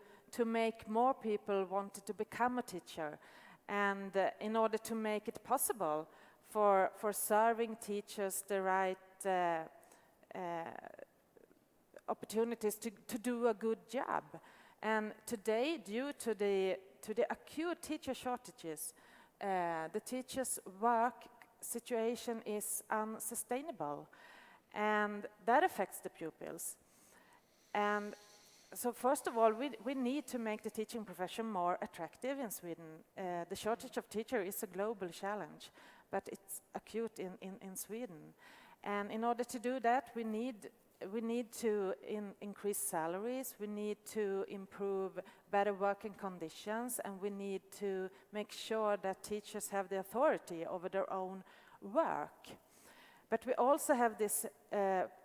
Speaker 5: make more people want to become a teacher, and in order to make it possible for serving teachers the right opportunities to do a good job. And today, due to the acute teacher shortages, the teachers' work situation is unsustainable, and that affects the pupils. And so first of all, we need to make the teaching profession more attractive in Sweden. The shortage of teachers is a global challenge, but it's acute in Sweden. And in order to do that, we need to increase salaries, we need to improve better working conditions, and we need to make sure that teachers have the authority over their own work. But we also have this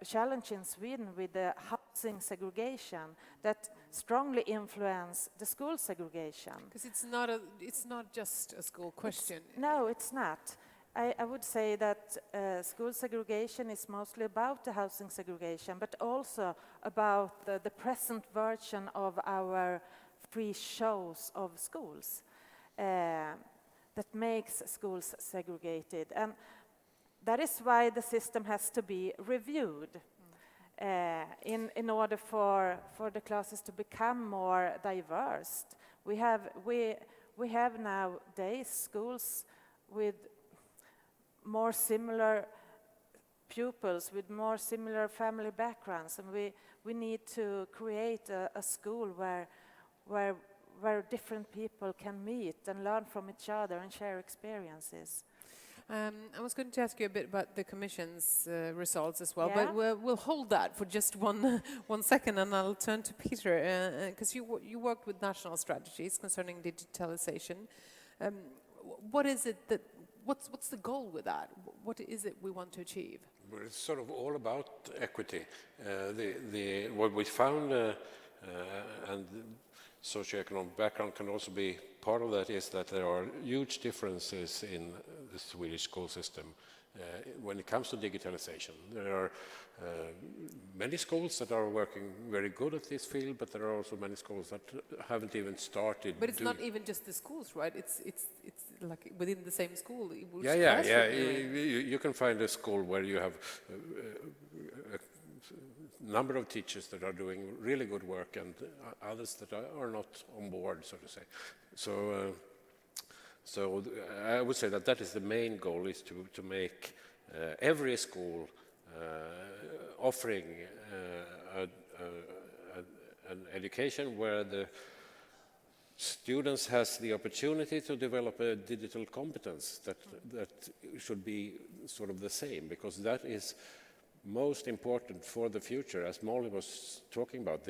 Speaker 5: challenge in Sweden with the housing segregation that strongly influence the school segregation.
Speaker 1: Because it's not just a school question.
Speaker 5: No, it's not. I would say that school segregation is mostly about the housing segregation, but also about the present version of our free shows of schools that makes schools segregated. And that is why the system has to be reviewed in order for the classes to become more diverse. We have nowadays schools with more similar pupils, with more similar family backgrounds, and we need to create a school where different people can meet and learn from each other and share experiences.
Speaker 1: I was going to ask you a bit about the Commission's results as well,
Speaker 5: Yeah.
Speaker 1: but we'll hold that for just one second, and I'll turn to Peter, because you worked with national strategies concerning digitalization. What is it that what's the goal with that? What is it we want to achieve?
Speaker 6: Well, it's sort of all about equity. What we found, and socioeconomic background can also be part of that, is that there are huge differences in the Swedish school system when it comes to digitalization. There are many schools that are working very good at this field, but there are also many schools that haven't even started.
Speaker 1: But it's not even just the schools, right? It's like within the same school.
Speaker 6: Yeah. You can find a school where you have a number of teachers that are doing really good work and others that are not on board, so to say. So I would say that is the main goal, is to make every school offering an education where the students has the opportunity to develop a digital competence that should be sort of the same, because that is most important for the future. As Molly was talking about,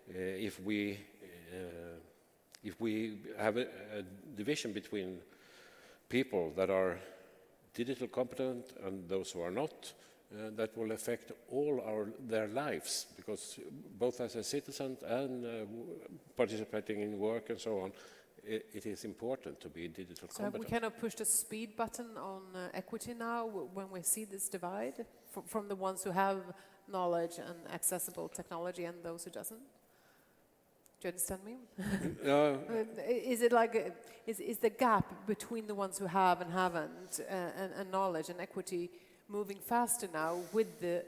Speaker 6: if we have a division between people that are digital competent and those who are not, that will affect all their lives, because both as a citizen and participating in work and so on, it is important to be digital
Speaker 1: So have we
Speaker 6: competent.
Speaker 1: kind of pushed a speed button on equity now when we see this divide from the ones who have knowledge and accessible technology and those who doesn't? Do you understand me? Is it like is the gap between the ones who have and haven't and knowledge and equity moving faster now with the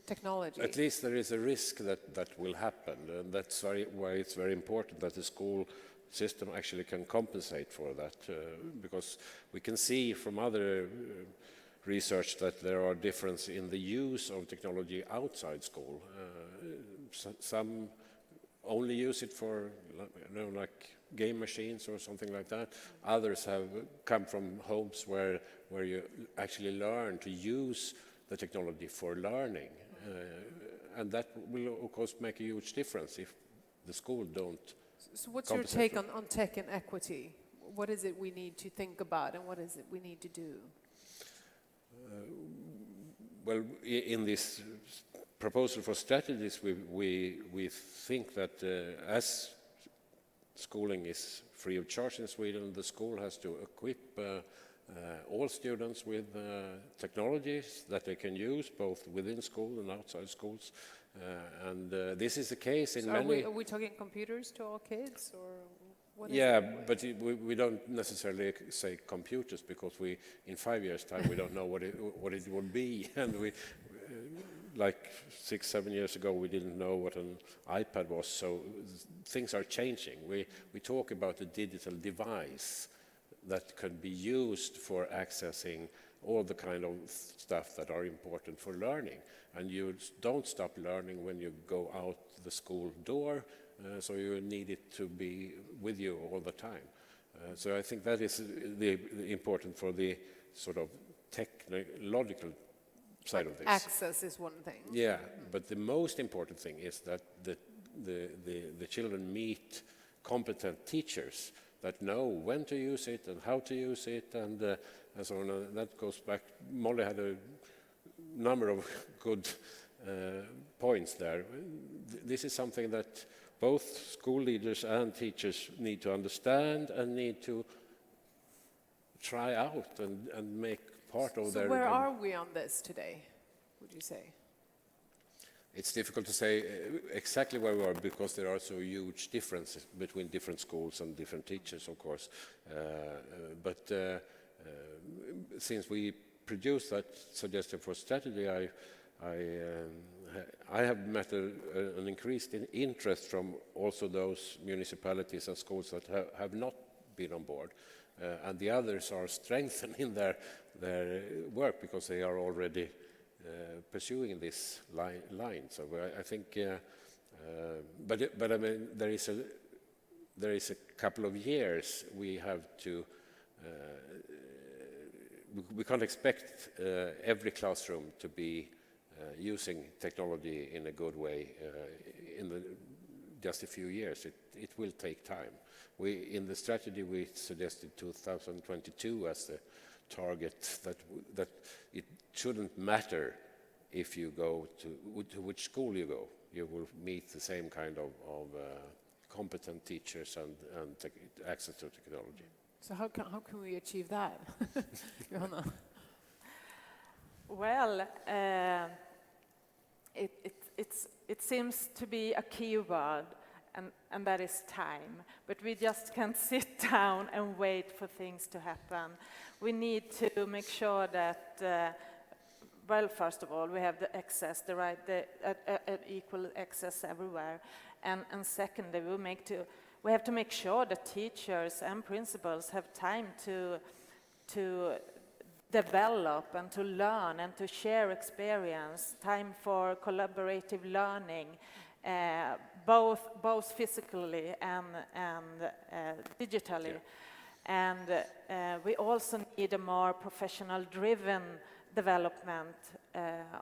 Speaker 1: technology?
Speaker 6: At least there is a risk that will happen, and that's why it's very important that the school system actually can compensate for that, because we can see from other research that there are differences in the use of technology outside school. Some only use it for, like game machines or something like that. Others have come from homes where you actually learn to use the technology for learning, and that will of course make a huge difference if the school don't.
Speaker 1: So what's your take on tech and equity? What is it we need to think about, and what is it we need to do?
Speaker 6: Well, in this proposal for strategies, we think that as schooling is free of charge in Sweden, the school has to equip all students with technologies that they can use both within school and outside schools. And this is the case in many...
Speaker 1: Are we talking computers to all kids, or what is
Speaker 6: Yeah,
Speaker 1: it?
Speaker 6: but we don't necessarily say computers, because in 5 years' time we don't know what it will be, and like 6-7 years ago we didn't know what an iPad was. So things are changing. We talk about a digital device that can be used for accessing all the kind of stuff that are important for learning. And you don't stop learning when you go out the school door, so you need it to be with you all the time. So I think that is the important for the sort of technological side of this.
Speaker 1: Access is one thing.
Speaker 6: Yeah, but the most important thing is that the children meet competent teachers that know when to use it and how to use it, and so on. And that goes back. Molly had a number of good points there. This is something that both school leaders and teachers need to understand and need to try out and make part of their...
Speaker 1: So where are we on this today, would you say?
Speaker 6: It's difficult to say exactly where we are, because there are so huge differences between different schools and different teachers, of course. But since we produced that suggestion for strategy, I have met an increased interest from also those municipalities and schools that have not been on board. And the others are strengthening their work, because they are already pursuing this line. So I think, but I mean, there is a couple of years we have to. We can't expect every classroom to be using technology in a good way in just a few years. It will take time. In the strategy we suggested 2022 as the target, that it shouldn't matter if you go to which school you go. You will meet the same kind of competent teachers and access to technology.
Speaker 1: So how can we achieve that? Johanna?
Speaker 5: Well, it seems to be a key word, and that is time. But we just can't sit down and wait for things to happen. We need to make sure that, well, first of all, we have the access, the right, equal access everywhere, and secondly, we have to make sure that teachers and principals have time to develop and to learn and to share experience, time for collaborative learning, both physically and digitally. Yeah. And we also need a more professional-driven development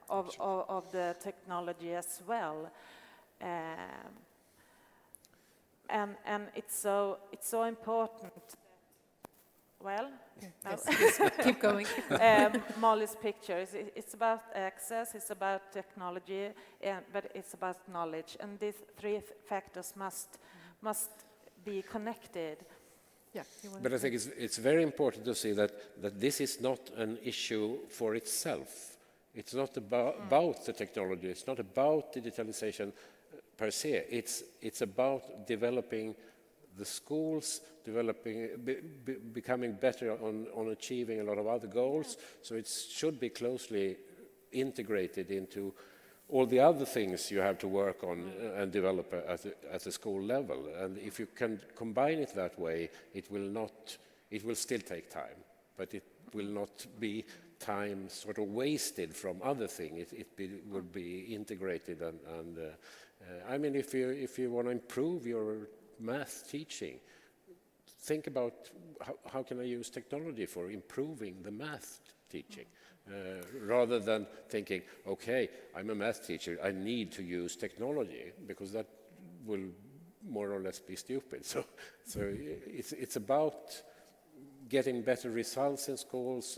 Speaker 5: of the technology as well. And it's so important well, no.
Speaker 1: Yes, keep going.
Speaker 5: Molly's pictures. It's about access, it's about technology, but it's about knowledge. And these three factors must be connected.
Speaker 1: Yeah,
Speaker 6: but I think it's very important to see that this is not an issue for itself. It's not about the technology. It's not about digitalization per se. It's about developing the schools, becoming better on achieving a lot of other goals. So it should be closely integrated into all the other things you have to work on and develop at the school level. And if you can combine it that way, it will still take time, but it will not be time sort of wasted from other things. It would be integrated and I mean, if you want to improve your math teaching, think about how can I use technology for improving the math teaching, rather than thinking, okay, I'm a math teacher, I need to use technology, because that will more or less be stupid. So it's about getting better results in schools,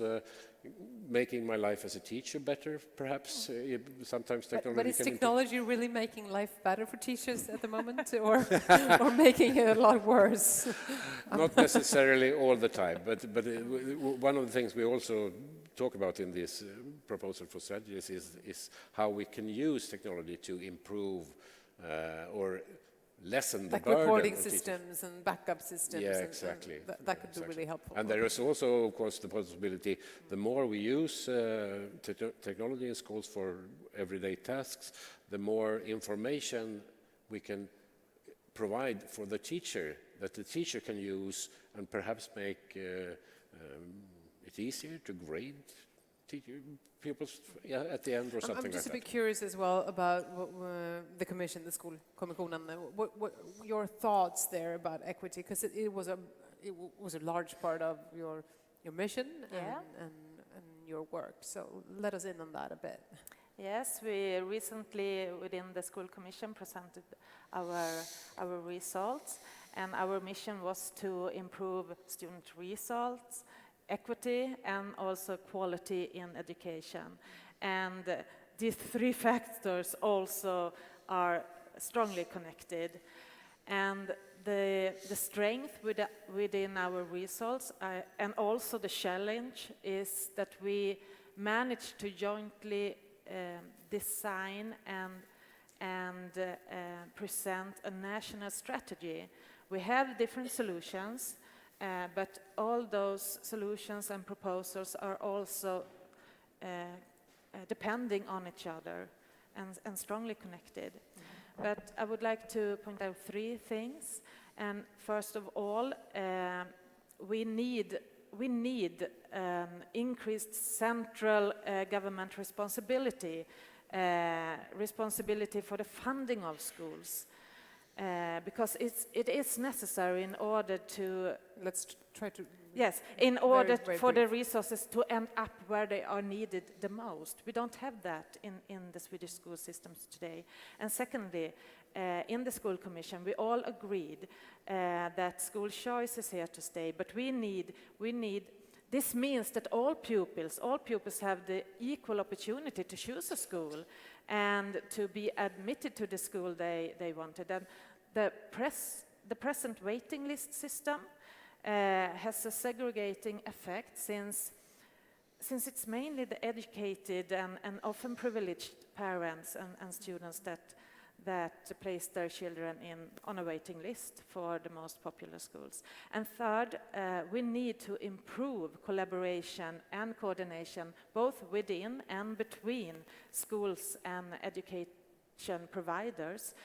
Speaker 6: making my life as a teacher better, perhaps. Sometimes technology
Speaker 1: but is
Speaker 6: can
Speaker 1: technology really making life better for teachers at the moment, or making it a lot worse?
Speaker 6: Not necessarily all the time, but one of the things we also talk about in this proposal for strategies is how we can use technology to improve or lessen the burden.
Speaker 1: Like reporting systems and backup systems.
Speaker 6: Yeah, exactly.
Speaker 1: That could be really helpful.
Speaker 6: And there is also, of course, the possibility, the more we use technology in schools for everyday tasks, the more information we can provide for the teacher, that the teacher can use and perhaps make it easier to grade pupils at the end or something like that.
Speaker 1: I'm just a bit curious as well about the commission, the school commission, what your thoughts there about equity, because it was a large part of your mission and your work. So let us in on that a bit.
Speaker 5: Yes, we recently within the school commission presented our results, and our mission was to improve student results, equity, and also quality in education. And these three factors also are strongly connected. And the strength within our results and also the challenge is that we manage to jointly design and present a national strategy. We have different solutions, but all those solutions and proposals are also depending on each other and strongly connected. But I would like to point out three things. And first of all, we need increased central government responsibility for the funding of schools. Because it is necessary in order to...
Speaker 1: Let's try to...
Speaker 5: Yes, in order for the resources to end up where they are needed the most. We don't have that in the Swedish school systems today. And secondly, in the school commission, we all agreed that school choice is here to stay, but we need. This means that all pupils have the equal opportunity to choose a school and to be admitted to the school they wanted. And the present waiting list system has a segregating effect since it's mainly the educated and often privileged parents and students that place their children on a waiting list for the most popular schools. And third, we need to improve collaboration and coordination both within and between schools and education providers,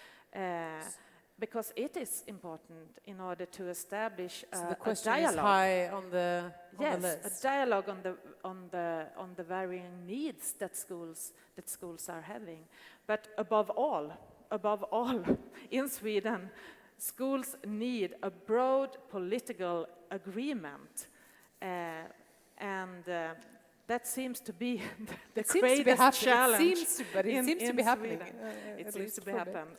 Speaker 5: because it is important in order to establish a dialogue.
Speaker 1: The question is high on the list.
Speaker 5: A dialogue on the varying needs that schools are having. But above all, in Sweden, schools need a broad political agreement, and that seems to be the greatest challenge.
Speaker 1: It seems to be happening.
Speaker 5: It seems to be happening.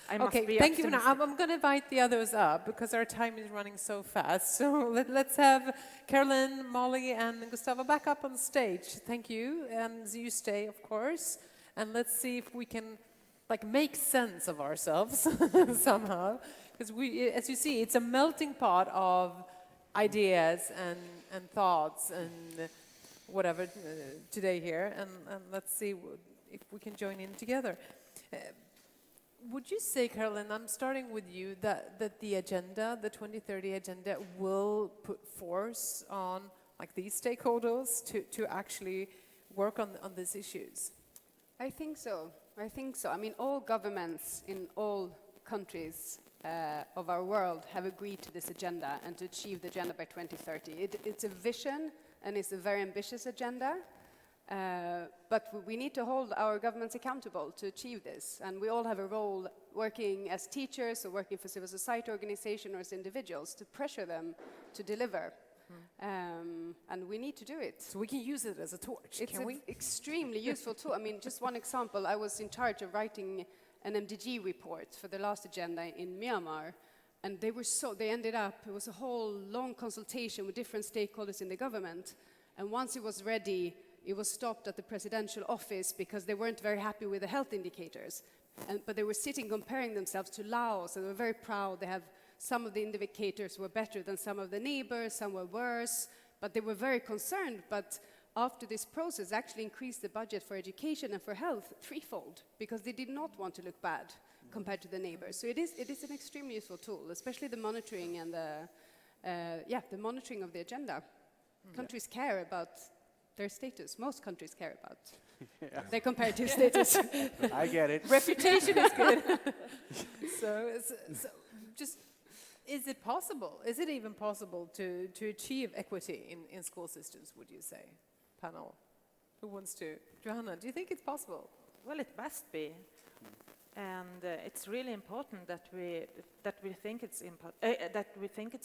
Speaker 5: I must
Speaker 1: Okay,
Speaker 5: be
Speaker 1: thank you. Now,
Speaker 5: optimistic.
Speaker 1: I'm going to invite the others up because our time is running so fast. So let's have Carolyn, Molly, and Gustavo back up on stage. Thank you, and you stay, of course. And let's see if we can, make sense of ourselves somehow. Because as you see, it's a melting pot of ideas and thoughts and whatever today here. And let's see if we can join in together. Would you say, Carolyn, I'm starting with you, that the agenda, the 2030 agenda, will put force on these stakeholders to actually work on these issues?
Speaker 2: I think so. I mean, all governments in all countries of our world have agreed to this agenda and to achieve the agenda by 2030. It's a vision and it's a very ambitious agenda. But we need to hold our governments accountable to achieve this. And we all have a role working as teachers or working for civil society organizations or as individuals to pressure them to deliver. And we need to do it.
Speaker 1: So we can use it as a torch,
Speaker 2: It's
Speaker 1: can we?
Speaker 2: extremely useful tool. I mean, just one example, I was in charge of writing an MDG report for the last agenda in Myanmar. And they ended up, it was a whole long consultation with different stakeholders in the government. And once it was ready, it was stopped at the presidential office because they weren't very happy with the health indicators. But they were sitting comparing themselves to Laos, and they were very proud. They have some of the indicators were better than some of the neighbors, some were worse, but they were very concerned. But after this process, actually increased the budget for education and for health threefold because they did not want to look bad compared to the neighbors. So it is an extremely useful tool, especially the monitoring and the monitoring of the agenda. Countries care about their status. Most countries care about their comparative status.
Speaker 3: I get it.
Speaker 1: Reputation is good. so just, is it possible? Is it even possible to achieve equity in school systems, would you say? Panel, who wants to? Johanna, do you think it's possible?
Speaker 5: Well, it must be. And it's really important that we think it's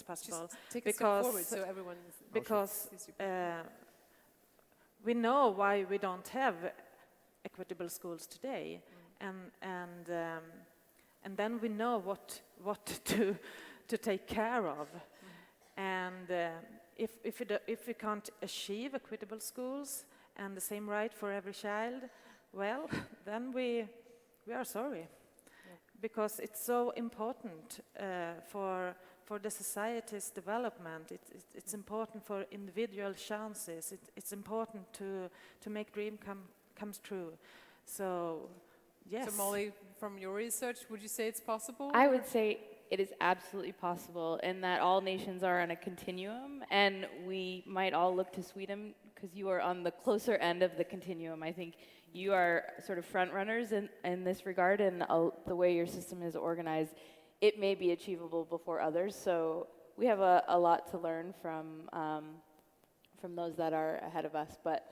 Speaker 5: possible.
Speaker 1: Just take a step forward so everyone
Speaker 5: because we know why we don't have equitable schools today, and then we know what to take care of, and if we can't achieve equitable schools and the same right for every child, well, then we are sorry, because it's so important for the society's development. It's important for individual chances. It's important to make dream comes true. So, yes.
Speaker 1: So Molly, from your research, would you say it's possible?
Speaker 4: I would say it is absolutely possible, and that all nations are on a continuum, and we might all look to Sweden because you are on the closer end of the continuum. I think you are sort of front runners in this regard, and the way your system is organized, it may be achievable before others. So we have a lot to learn from those that are ahead of us, but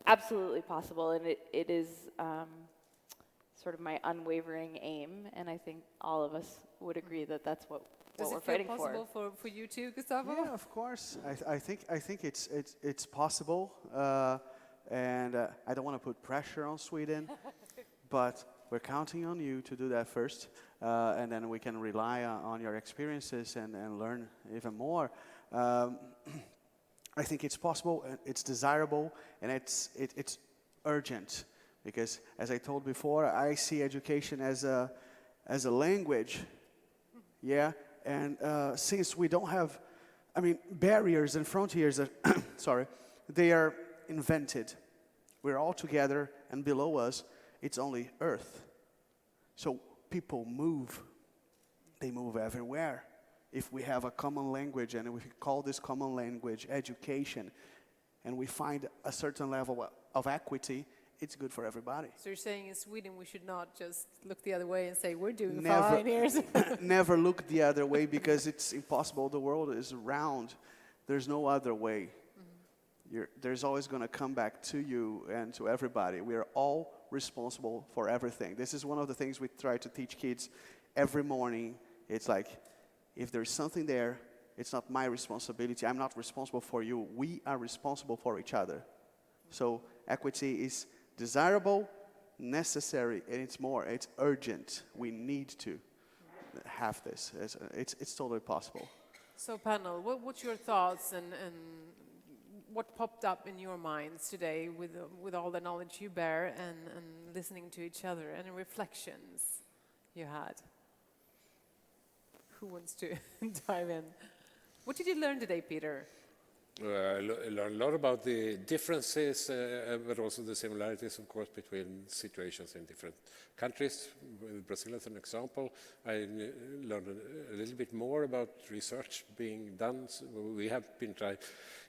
Speaker 4: absolutely possible, and it is sort of my unwavering aim, and I think all of us would agree that that's what we're fighting for.
Speaker 1: Does it feel possible for you too, Gustavo?
Speaker 3: Yeah, of course. I think it's possible, and I don't want to put pressure on Sweden, but we're counting on you to do that first, and then we can rely on your experiences and learn even more. I think it's possible, it's desirable, and it's urgent, because as I told before, I see education as a language, yeah. And since we don't have, barriers and frontiers, they are invented. We're all together, and below us, it's only Earth. So people move. They move everywhere. If we have a common language, and we call this common language education, and we find a certain level of equity, it's good for everybody.
Speaker 1: So you're saying in Sweden we should not just look the other way and say we're doing fine here.
Speaker 3: Never look the other way, because it's impossible. The world is round. There's no other way. There's always going to come back to you and to everybody. We are all responsible for everything. This is one of the things we try to teach kids every morning. It's like, if there's something there, it's not my responsibility. I'm not responsible for you. We are responsible for each other. So equity is desirable, necessary, and it's urgent. We need to. have this. It's totally possible.
Speaker 1: So panel, what's your thoughts and what popped up in your minds today with all the knowledge you bear and listening to each other? Any reflections you had? Who wants to dive in? What did you learn today, Peter?
Speaker 6: I learned a lot about the differences, but also the similarities, of course, between situations in different countries. With Brazil as an example, I learned a little bit more about research being done. So we have been trying,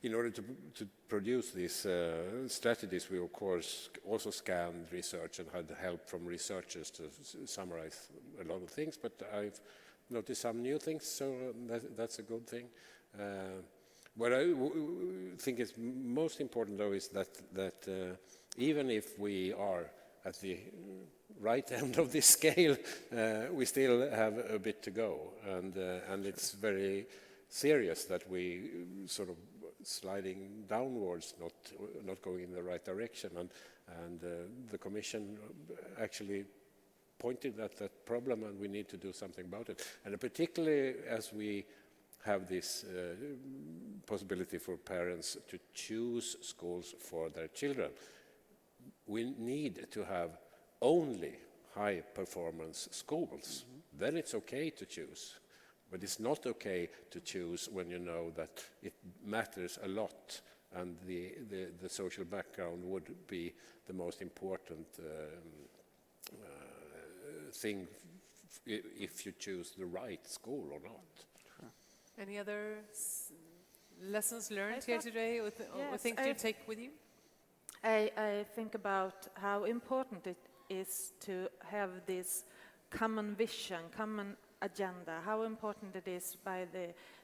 Speaker 6: in order to produce these strategies, we of course also scanned research and had help from researchers to summarize a lot of things, but I've noticed some new things, so that's a good thing. What I think is most important, though, is that even if we are at the right end of this scale, we still have a bit to go, and it's very serious that we sort of sliding downwards, not going in the right direction, and the Commission actually pointed at that problem, and we need to do something about it, and particularly as we have this possibility for parents to choose schools for their children. We need to have only high-performance schools. Then it's okay to choose, but it's not okay to choose when you know that it matters a lot, and the social background would be the most important thing if you choose the right school or not.
Speaker 1: Any other lessons learned here today, or things you take with you?
Speaker 5: I think about how important it is to have this common vision, common agenda, how important it is by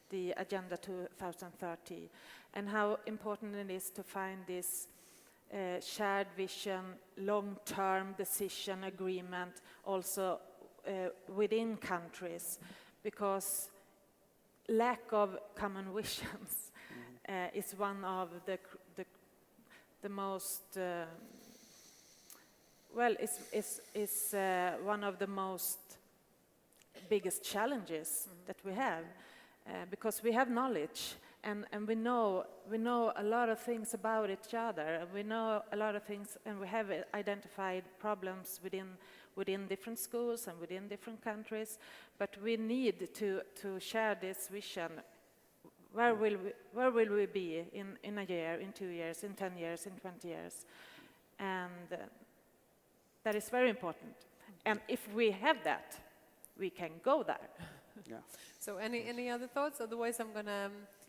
Speaker 5: the Agenda 2030, and how important it is to find this shared vision, long-term decision agreement also within countries, because lack of common visions is one of the most one of the most biggest challenges that we have, because we have knowledge and we know a lot of things about each other, and we know a lot of things, and we have identified problems within different schools and within different countries, but we need to share this vision. Where will we be in a year, in 2 years, in 10 years, in 20 years? And that is very important. And if we have that, we can go there.
Speaker 3: Yeah.
Speaker 1: So any other thoughts? Otherwise,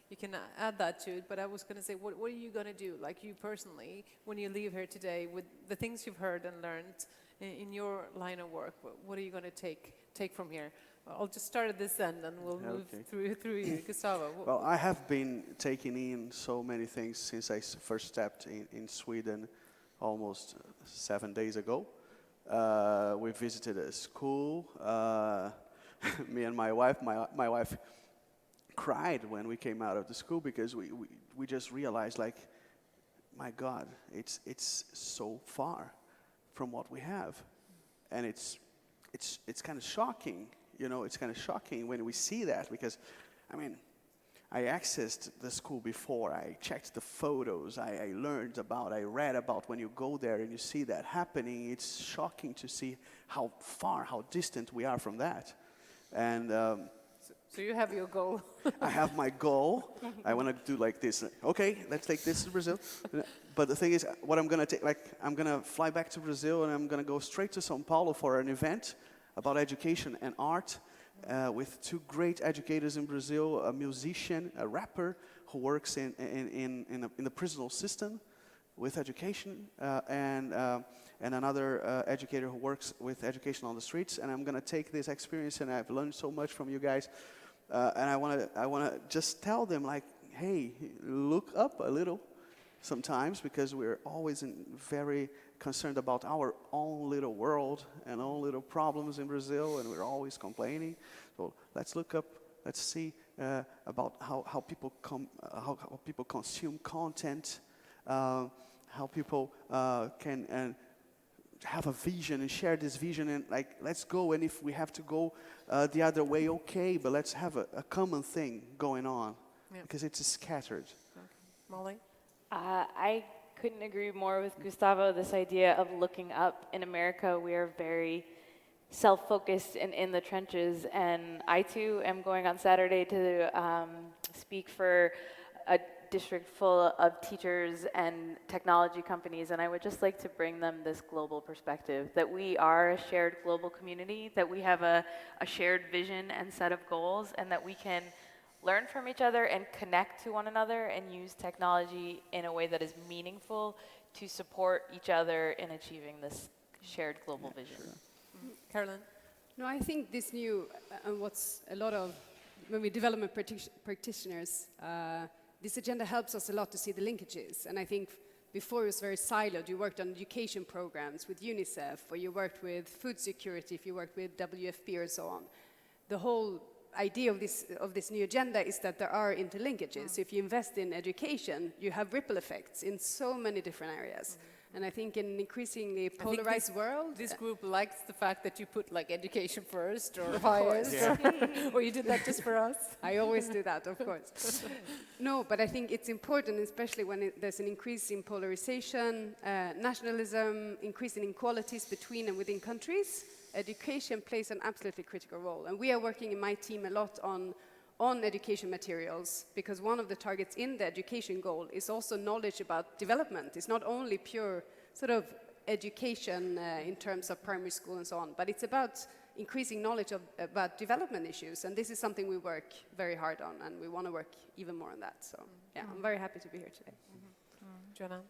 Speaker 1: you can add that to it, but I was going to say, what are you going to do, like you personally, when you leave here today with the things you've heard and learned in your line of work? What are you going to take from here? I'll just start at this end and we'll move through you. Gustavo.
Speaker 3: Well, I have been taking in so many things since I first stepped in Sweden almost 7 days ago. We visited a school. Me and my wife, my wife cried when we came out of the school, because we just realized, like, my God, it's so far from what we have, and it's kind of shocking, you know. It's kind of shocking when we see that, because, I mean, I accessed the school before, I checked the photos, I learned about, I read about. When you go there and you see that happening, it's shocking to see how far, how distant we are from that, and.
Speaker 1: So you have your goal.
Speaker 3: I have my goal. I want to do like this. Okay, let's take this to Brazil. But the thing is, what I'm going to take, like, I'm going to fly back to Brazil, and I'm going to go straight to São Paulo for an event about education and art with two great educators in Brazil, a musician, a rapper who works in the prison system with education, and another educator who works with education on the streets. And I'm going to take this experience, and I've learned so much from you guys. And I want to just tell them, like, hey, look up a little sometimes, because we're always very concerned about our own little world and own little problems in Brazil, and we're always complaining. So let's look up, let's see about how people consume content, how people can have a vision and share this vision and like, let's go. And if we have to go the other way, okay, but let's have a common thing going on because it's scattered.
Speaker 1: Okay. Molly?
Speaker 4: I couldn't agree more with Gustavo, this idea of looking up. In America, we are very self-focused and in the trenches, and I too am going on Saturday to speak for a district full of teachers and technology companies, and I would just like to bring them this global perspective, that we are a shared global community, that we have a shared vision and set of goals, and that we can learn from each other and connect to one another and use technology in a way that is meaningful to support each other in achieving this shared global vision.
Speaker 1: Carolyn?
Speaker 2: No, I think this new, and what's a lot of, maybe development practitioners, this agenda helps us a lot to see the linkages. And I think before it was very siloed. You worked on education programs with UNICEF, or you worked with food security, if you worked with WFP or so on. The whole idea of this new agenda is that there are interlinkages. So if you invest in education, you have ripple effects in so many different areas. And I think in an increasingly polarized world...
Speaker 1: This group likes the fact that you put like education first or highest, or you did that just for us.
Speaker 2: I always do that, of course. No, but I think it's important, especially when there's an increase in polarization, nationalism, increase in inequalities between and within countries. Education plays an absolutely critical role. And we are working in my team a lot on education materials, because one of the targets in the education goal is also knowledge about development. It's not only pure sort of education in terms of primary school and so on, but it's about increasing knowledge about development issues, and this is something we work very hard on, and we want to work even more on that. So yeah, I'm very happy to be here today.
Speaker 1: Joanna?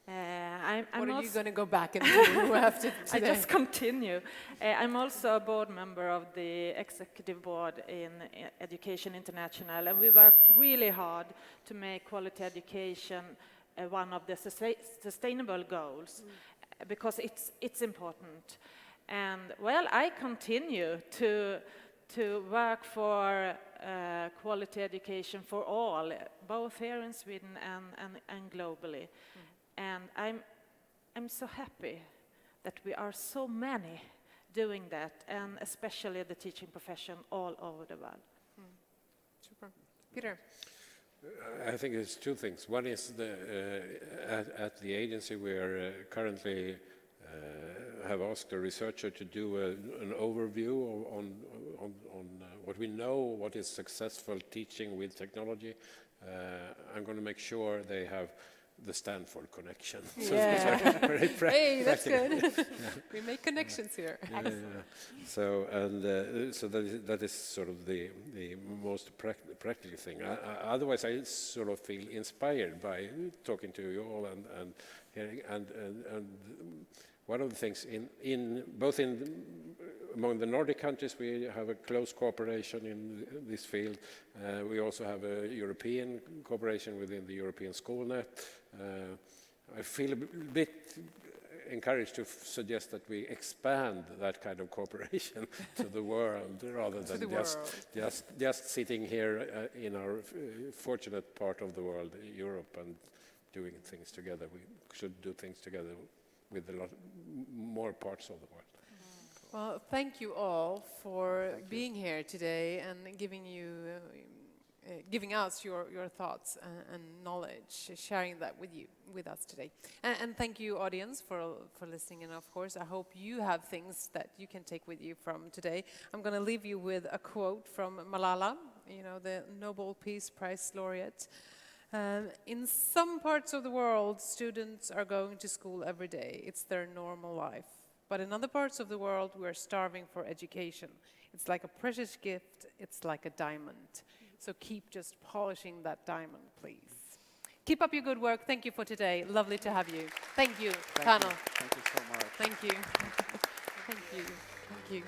Speaker 5: What
Speaker 1: are you going to go back and do after today?
Speaker 5: I just continue. I'm also a board member of the executive board in Education International, and we worked really hard to make quality education one of the sustainable goals, because it's important. And well, I continue to work for quality education for all, both here in Sweden and globally. And I'm so happy that we are so many doing that, and especially the teaching profession all over the world.
Speaker 1: Super. Peter?
Speaker 6: I think it's two things. One is at the agency we are currently have asked a researcher to do an overview on what we know, what is successful teaching with technology. I'm going to make sure they have the Stanford connection.
Speaker 1: Yeah.
Speaker 6: So
Speaker 1: hey, that's good. We make connections here.
Speaker 6: So that is sort of the most practical thing. Otherwise, I sort of feel inspired by talking to you all and hearing and one of the things both among the Nordic countries, we have a close cooperation in this field. We also have a European cooperation within the European School Net. I feel a bit encouraged to suggest that we expand that kind of cooperation to the world rather than just sitting here in our fortunate part of the world, Europe, and doing things together. We should do things together with a lot more parts of the world.
Speaker 1: Well, thank you all for being here today and giving us your thoughts and knowledge, sharing that with us today. And thank you, audience, for listening. And of course, I hope you have things that you can take with you from today. I'm going to leave you with a quote from Malala, the Nobel Peace Prize laureate. In some parts of the world, students are going to school every day. It's their normal life. But in other parts of the world, we're starving for education. It's like a precious gift. It's like a diamond. So keep just polishing that diamond, please. Keep up your good work. Thank you for today. Lovely to have you. Thank you, panel.
Speaker 3: Thank you so much.
Speaker 1: Thank you. Thank you. Thank you.